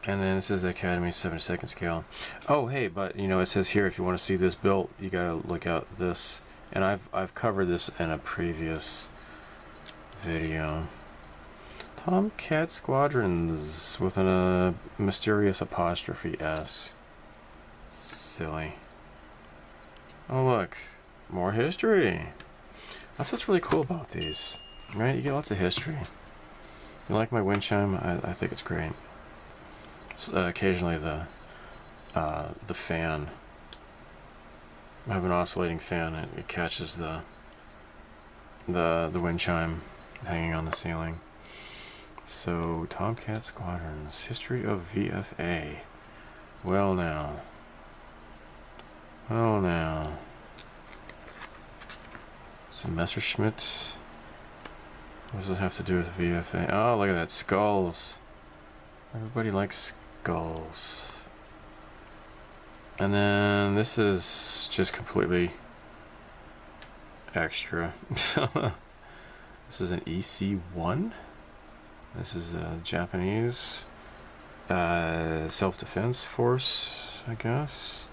And then this is the Academy 7-second scale. Oh, hey, but you know, it says here if you want to see this built, you gotta look out this. And I've covered this in a previous video. Tomcat Squadrons with a mysterious apostrophe S. Silly. Oh look, more history. That's what's really cool about these, right? You get lots of history. You like my wind chime? I think it's great. It's, occasionally the fan. I have an oscillating fan. It catches the wind chime hanging on the ceiling. So Tomcat Squadrons, history of VFA. Well now. Oh now. Some Messerschmitt. What does it have to do with VFA? Oh, look at that, skulls. Everybody likes skulls. And then this is just completely extra. This is an EC1. This is a Japanese self-defense force, I guess.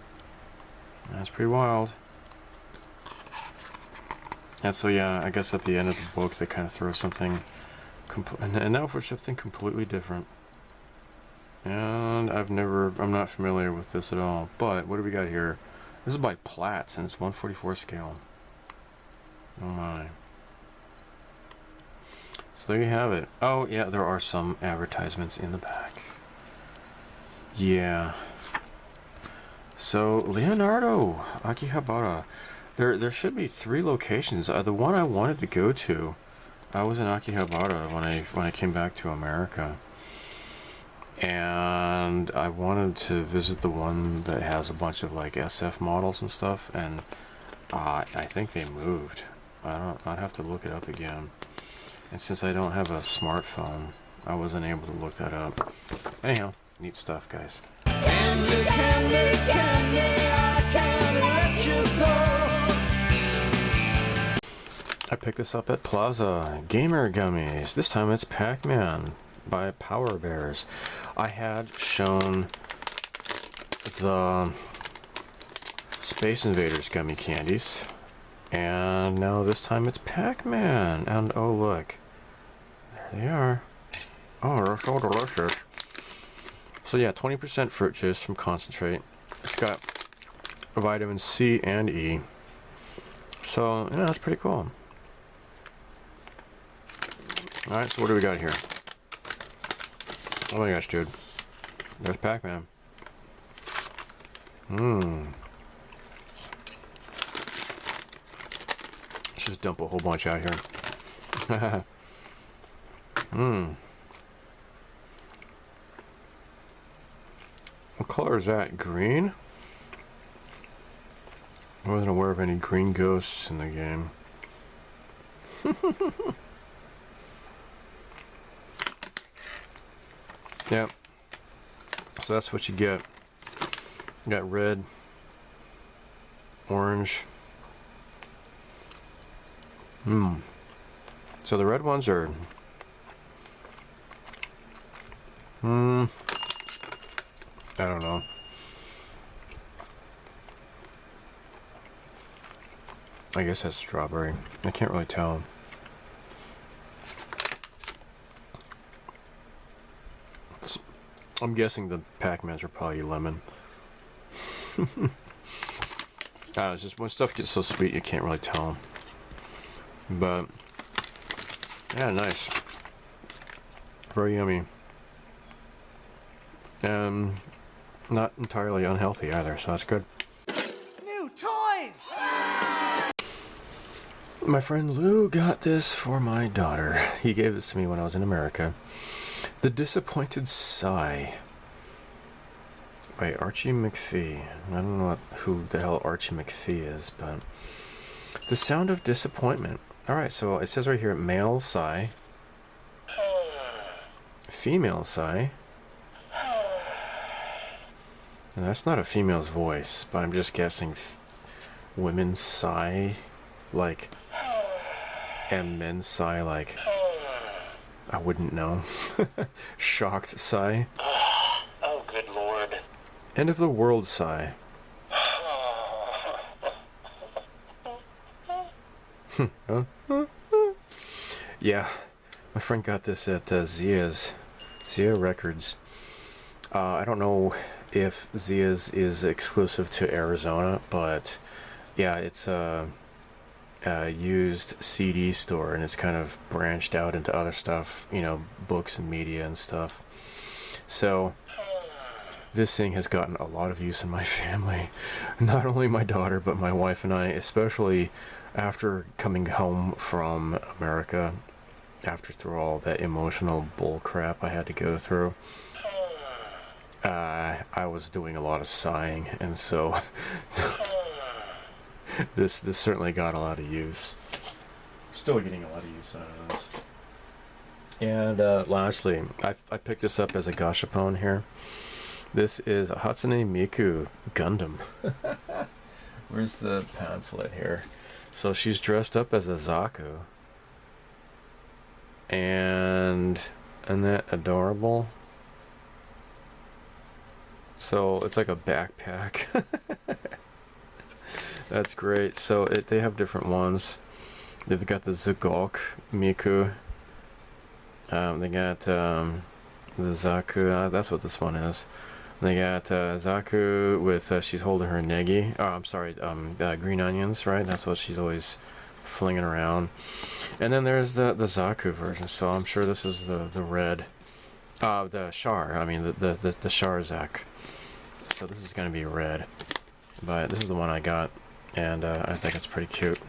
That's pretty wild. And so yeah, I guess at the end of the book they kind of throw something, and now for something completely different. And I'm not familiar with this at all. But what do we got here? This is by Platts and it's 1/44 scale. Oh my. So there you have it. Oh yeah, there are some advertisements in the back. Yeah. So Leonardo Akihabara. There should be 3 locations. The one I wanted to go to, I was in Akihabara when I came back to America. And I wanted to visit the one that has a bunch of like SF models and stuff, and I think they moved. I'd have to look it up again. And since I don't have a smartphone, I wasn't able to look that up. Anyhow, neat stuff, guys. Candy, candy, candy, I can't let you go. I picked this up at Plaza. Gamer Gummies. This time it's Pac-Man by Power Bears. I had shown the Space Invaders gummy candies, and now this time it's Pac-Man. And oh look, there they are. Oh, they're so delicious. So yeah, 20% fruit juice from concentrate. It's got vitamin C and E. So yeah, that's pretty cool. Alright, so what do we got here? Oh my gosh, dude. There's Pac-Man. Let's just dump a whole bunch out here. What color is that? Green? I wasn't aware of any green ghosts in the game. Yep. So that's what you get. You got red, orange. So the red ones are I don't know. I guess that's strawberry. I can't really tell. I'm guessing the Pac-Mans are probably lemon. It's just when stuff gets so sweet you can't really tell. But yeah, nice. Very yummy. And not entirely unhealthy either, so that's good. New toys! My friend Lou got this for my daughter. He gave this to me when I was in America. The Disappointed Sigh by Archie McPhee. I don't know who the hell Archie McPhee is, but the sound of disappointment. Alright, so it says right here, male sigh, female sigh. And that's not a female's voice, but I'm just guessing women's sigh, like And men sigh like, I wouldn't know. Shocked sigh. Oh, good Lord. End of the world sigh. Yeah, my friend got this at Zia Records. I don't know if Zia's is exclusive to Arizona, but yeah, it's a used CD store, and it's kind of branched out into other stuff, you know, books and media and stuff. So this thing has gotten a lot of use in my family. Not only my daughter, but my wife and I, especially after coming home from America, through all that emotional bull crap I had to go through. I was doing a lot of sighing, and so this certainly got a lot of use. Still getting a lot of use out of this. And lastly, I picked this up as a gashapon here. This is a Hatsune Miku Gundam. Where's the pamphlet here? So she's dressed up as a Zaku. And isn't that adorable? So it's like a backpack. That's great. So they have different ones. They've got the Zagok Miku. They got the Zaku. That's what this one is. They got Zaku with she's holding her negi. Oh, I'm sorry. Green onions, right? That's what she's always flinging around. And then there's the Zaku version. So I'm sure this is the red. The Char. I mean the Char Zak. So this is going to be red. But this is the one I got, and I think it's pretty cute.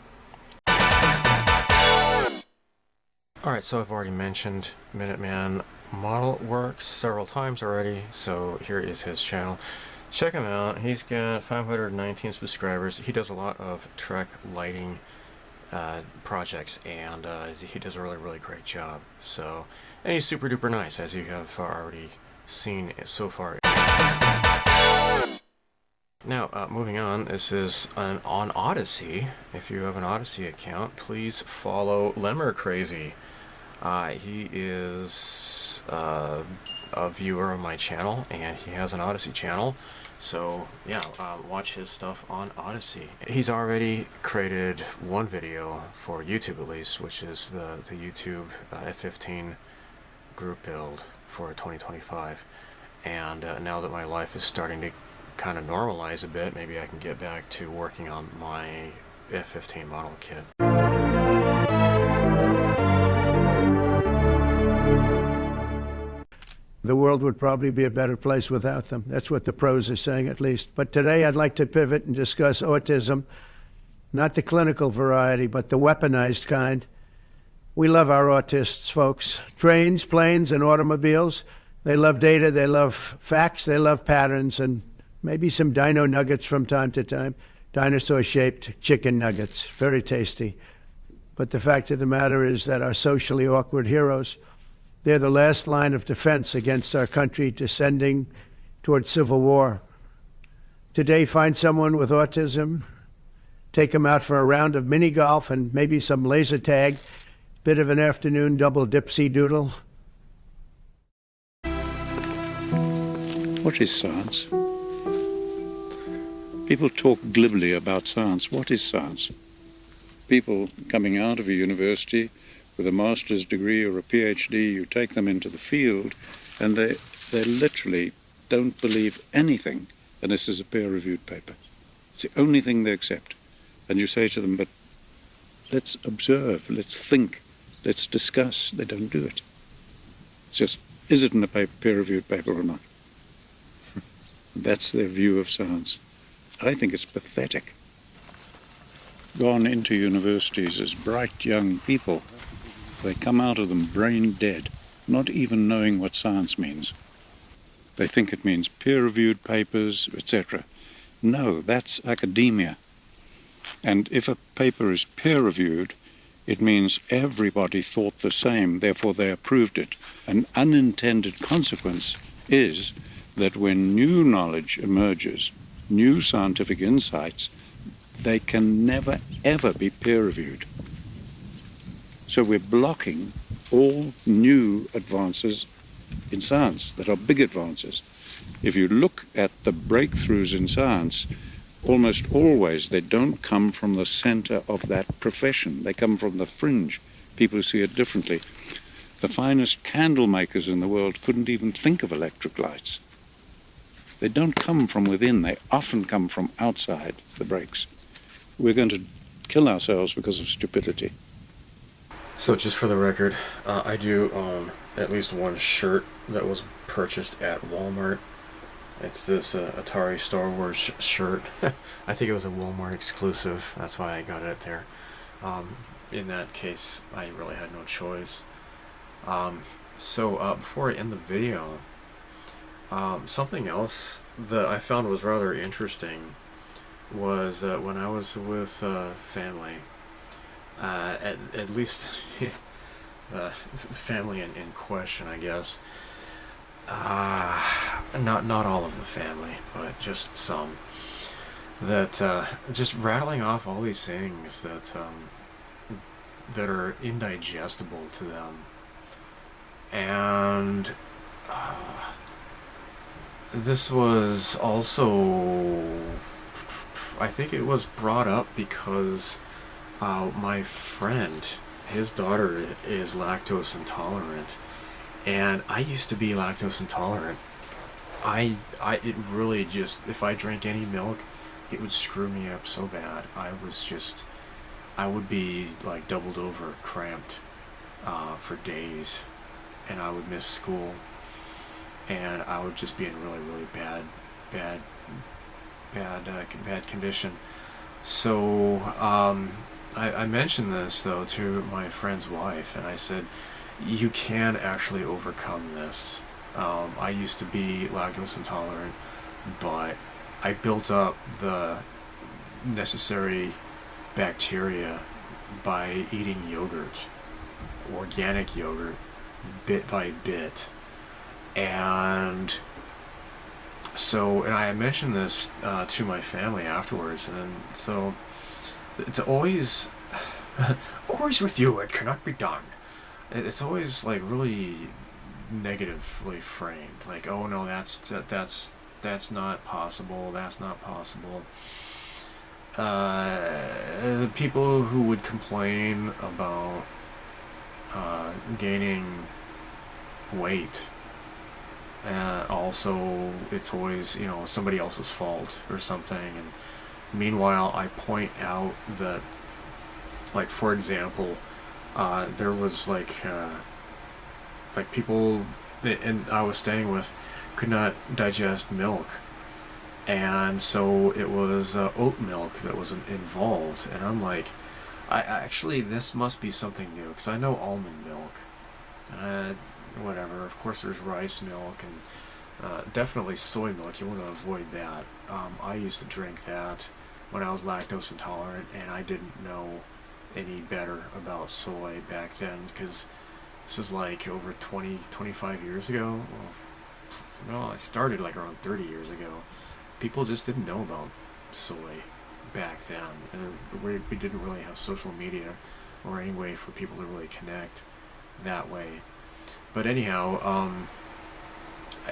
Alright, so I've already mentioned Minuteman Modelworks several times already, so here is his channel. Check him out. He's got 519 subscribers. He does a lot of Trek lighting projects, and he does a really great job. So, and he's super duper nice, as you have already seen so far. Now, moving on, this is on Odysee. If you have an Odysee account, please follow LemurKrazy. He is a viewer of my channel, and he has an Odysee channel. So, yeah, watch his stuff on Odysee. He's already created one video for YouTube, at least, which is the YouTube F15 group build for 2025. And now that my life is starting to kind of normalize a bit, maybe I can get back to working on my F15 model kit. The world would probably be a better place without them. That's what the pros are saying, at least. But today I'd like to pivot and discuss autism, not the clinical variety, but the weaponized kind. We love our autists, folks. Trains, planes, and automobiles. They love data, they love facts, they love patterns, and maybe some dino nuggets from time to time. Dinosaur-shaped chicken nuggets, very tasty. But the fact of the matter is that our socially awkward heroes, they're the last line of defense against our country descending toward civil war. Today, find someone with autism, take them out for a round of mini golf and maybe some laser tag, bit of an afternoon double dipsy doodle. What is science? People talk glibly about science. What is science? People coming out of a university with a master's degree or a PhD, you take them into the field, and they literally don't believe anything unless there's a peer-reviewed paper. It's the only thing they accept. And you say to them, but let's observe, let's think, let's discuss. They don't do it. It's just, is it in a peer-reviewed paper or not? That's their view of science. I think it's pathetic. Gone into universities as bright young people, they come out of them brain dead, not even knowing what science means. They think it means peer-reviewed papers, etc. No, that's academia. And if a paper is peer-reviewed, it means everybody thought the same, therefore they approved it. An unintended consequence is that when new knowledge emerges, new scientific insights, they can never, ever be peer-reviewed. So we're blocking all new advances in science that are big advances. If you look at the breakthroughs in science, almost always they don't come from the center of that profession. They come from the fringe, people who see it differently. The finest candle makers in the world couldn't even think of electric lights. They don't come from within, they often come from outside the breaks. We're going to kill ourselves because of stupidity. So just for the record, I do own at least one shirt that was purchased at Walmart. It's this Atari Star Wars shirt. I think it was a Walmart exclusive. That's why I got it there. In that case, I really had no choice. So before I end the video, something else that I found was rather interesting was that when I was with family, at least family in question, I guess. Not all of the family, but just some. That just rattling off all these things that that are indigestible to them, and this was also, I think it was brought up because my friend, his daughter is lactose intolerant, and I used to be lactose intolerant. It really just, if I drank any milk, it would screw me up so bad. I would be like doubled over, cramped for days, and I would miss school, and I would just be in really bad condition. So I mentioned this though to my friend's wife, and I said, you can actually overcome this. I used to be lactose intolerant, but I built up the necessary bacteria by eating yogurt, organic yogurt, bit by bit. And so, and I mentioned this to my family afterwards, and so it's always always with you, it cannot be done. It's always like really negatively framed, like, oh no, that's not possible, that's not possible. People who would complain about gaining weight, also it's always, you know, somebody else's fault or something. And meanwhile, I point out that, like, for example, there was like people and I was staying with could not digest milk, and so it was oat milk that was involved. And I'm like, I actually, this must be something new, because I know almond milk, whatever, of course there's rice milk, and definitely soy milk, you want to avoid that. I used to drink that when I was lactose intolerant, and I didn't know any better about soy back then, because this is like over 25 years ago. Well, no, I started like around 30 years ago. People just didn't know about soy back then, and we didn't really have social media or any way for people to really connect that way. But anyhow,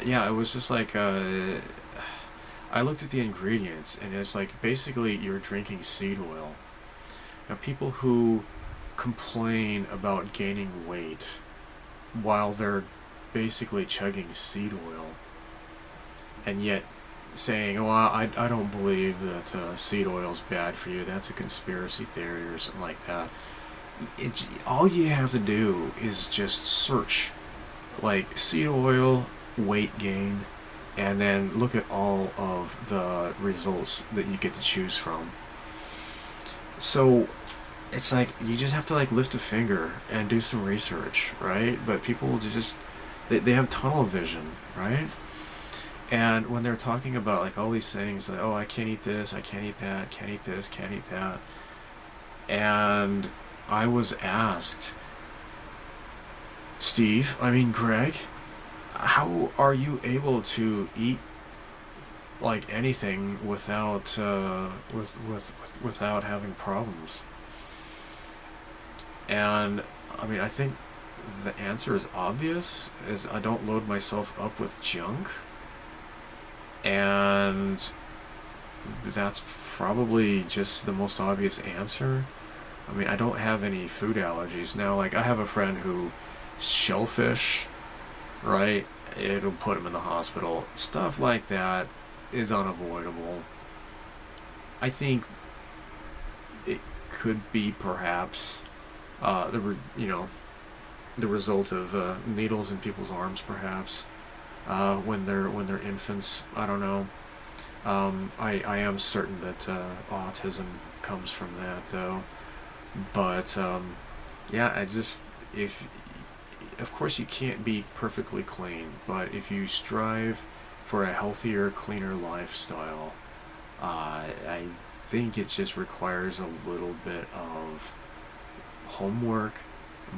yeah, it was just like, I looked at the ingredients, and it's like, basically you're drinking seed oil. Now, people who complain about gaining weight while they're basically chugging seed oil, and yet saying, oh, I don't believe that seed oil is bad for you, that's a conspiracy theory or something like that. It's all you have to do is just search like seed oil weight gain, and then look at all of the results that you get to choose from. So it's like, you just have to like lift a finger and do some research, right? But people just, they have tunnel vision, right? And when they're talking about like all these things, like, oh, I can't eat this, I can't eat that, can't eat this, can't eat that. And I was asked, Greg, how are you able to eat like anything without without having problems? And I mean, I think the answer is obvious, is I don't load myself up with junk. And that's probably just the most obvious answer. I mean, I don't have any food allergies. Now, like, I have a friend who, shellfish, right? It'll put him in the hospital. Stuff like that is unavoidable. I think it could be perhaps the result of needles in people's arms, perhaps when they're infants. I don't know. I am certain that autism comes from that, though. But yeah, of course you can't be perfectly clean, but if you strive for a healthier, cleaner lifestyle, I think it just requires a little bit of homework,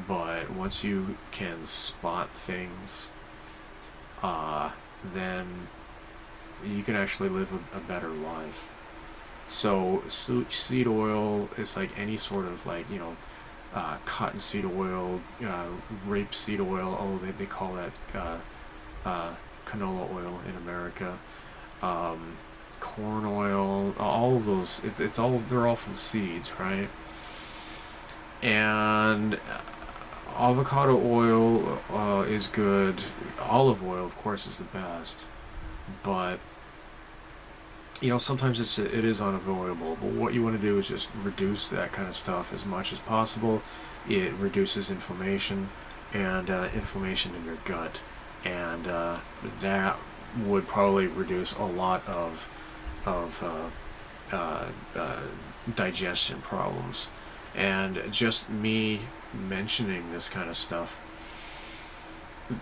but once you can spot things, then you can actually live a better life. So seed oil is like any sort of, like, cottonseed oil, rapeseed oil. Oh, they call that canola oil in America. Corn oil, all of those. They're all from seeds, right? And avocado oil is good. Olive oil, of course, is the best. But sometimes it is unavoidable. But what you want to do is just reduce that kind of stuff as much as possible. It reduces inflammation and inflammation in your gut, and that would probably reduce a lot of digestion problems. And just me mentioning this kind of stuff,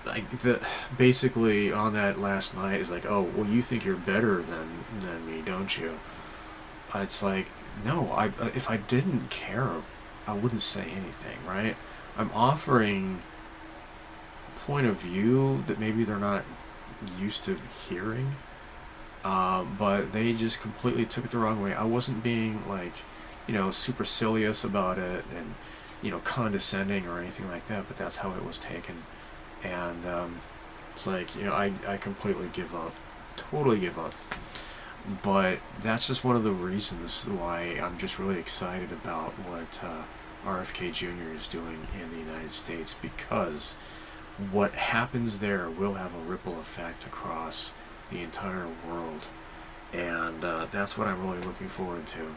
like, basically on that last night is like, oh, well, you think you're better than me, don't you? It's like, no, if I didn't care, I wouldn't say anything, right? I'm offering point of view that maybe they're not used to hearing, but they just completely took it the wrong way. I wasn't being, like, supercilious about it and, condescending or anything like that, but that's how it was taken. And it's like, I completely give up, totally give up. But that's just one of the reasons why I'm just really excited about what RFK Jr. is doing in the United States, because what happens there will have a ripple effect across the entire world. And that's what I'm really looking forward to.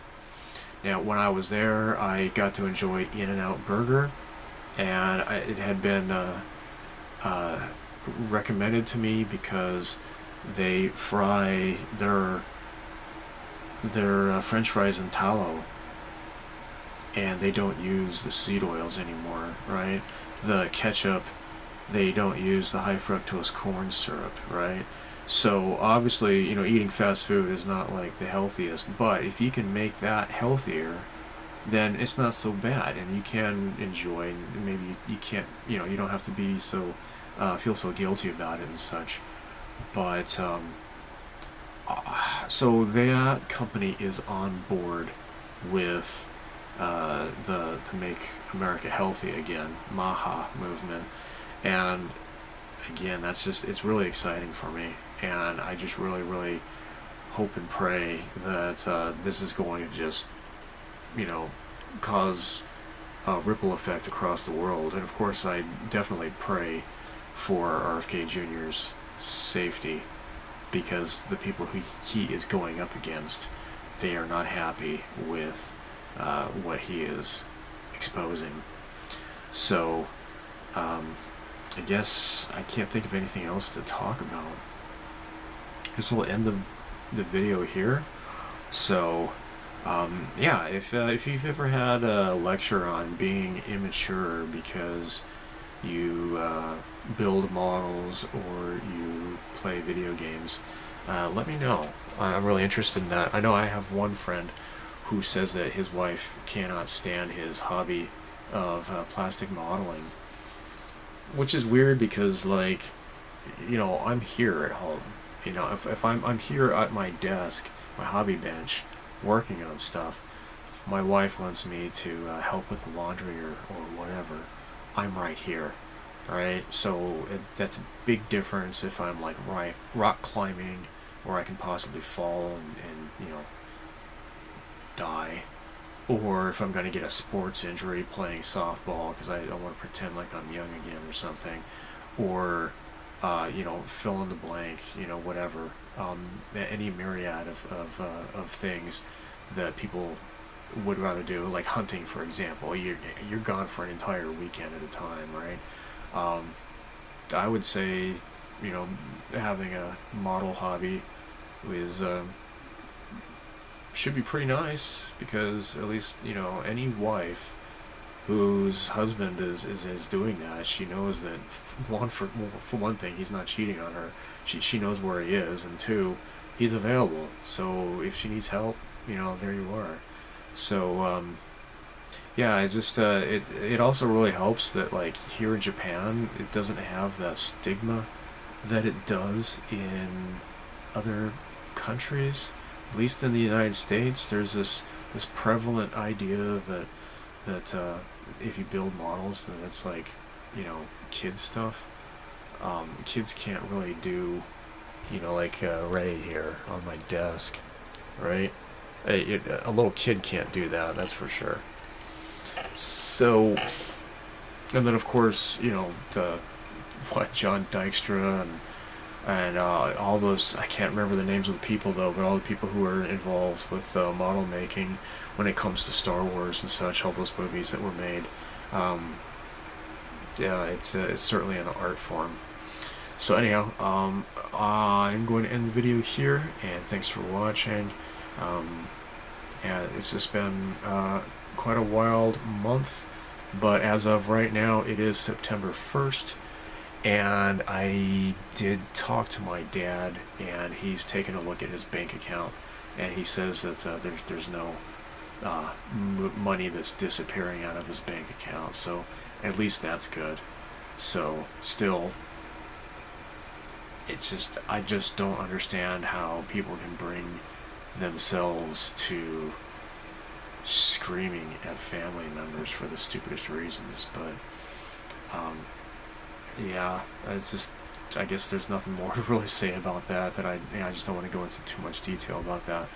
Now, when I was there, I got to enjoy In-N-Out Burger, and it had been recommended to me because they fry their French fries in tallow, and they don't use the seed oils anymore, right? The ketchup, they don't use the high fructose corn syrup, right? So obviously, eating fast food is not like the healthiest, but if you can make that healthier, then it's not so bad, and you can enjoy, and maybe you can't, you don't have to be so feel so guilty about it and such. But so that company is on board with the To Make America Healthy Again, MAHA movement, and again, it's really exciting for me, and I just really hope and pray that this is going to just cause a ripple effect across the world. And of course, I definitely pray for RFK Jr.'s safety, because the people who he is going up against, they are not happy with what he is exposing. So I guess I can't think of anything else to talk about. I guess we'll end the video here. So yeah, if you've ever had a lecture on being immature because you build models or you play video games, let me know. I'm really interested in that. I know I have one friend who says that his wife cannot stand his hobby of plastic modeling, which is weird because, like, I'm here at home. If I'm here at my desk, my hobby bench, working on stuff, if my wife wants me to help with the laundry or whatever, I'm right here, right? So that's a big difference if I'm like rock climbing, where I can possibly fall and you know, die, or if I'm going to get a sports injury playing softball because I don't want to pretend like I'm young again or something, or you know, fill in the blank, you know, whatever, any myriad of things that people would rather do, like hunting, for example. You're gone for an entire weekend at a time, right? I would say, you know, having a model hobby is should be pretty nice, because at least, you know, any wife whose husband is doing that, she knows that for one thing, he's not cheating on her. She knows where he is, and two, he's available. So if she needs help, you know, there you are. So yeah, it just it also really helps that, like, here in Japan, it doesn't have the stigma that it does in other countries. At least in the United States, there's this prevalent idea that if you build models, then it's like, you know, kid stuff. Kids can't really do, you know, like Ray here on my desk, right? A little kid can't do that, that's for sure. So, and then of course, you know, John Dykstra and all those, I can't remember the names of the people though, but all the people who are involved with model making when it comes to Star Wars and such, all those movies that were made. Yeah, it's certainly an art form. So anyhow, I'm going to end the video here, and thanks for watching. And it's just been quite a wild month, but as of right now, it is September 1st. And I did talk to my dad, and he's taken a look at his bank account, and he says that there's no money that's disappearing out of his bank account, so at least that's good. So still, it's just, I just don't understand how people can bring themselves to screaming at family members for the stupidest reasons. But yeah, it's just, I guess there's nothing more to really say about that. I just don't want to go into too much detail about that.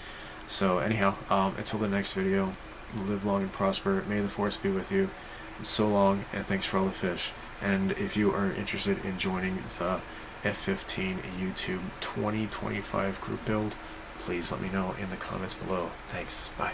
So anyhow, until the next video, live long and prosper. May the force be with you. And so long, and thanks for all the fish. And if you are interested in joining the F15 YouTube 2025 group build, please let me know in the comments below. Thanks. Bye.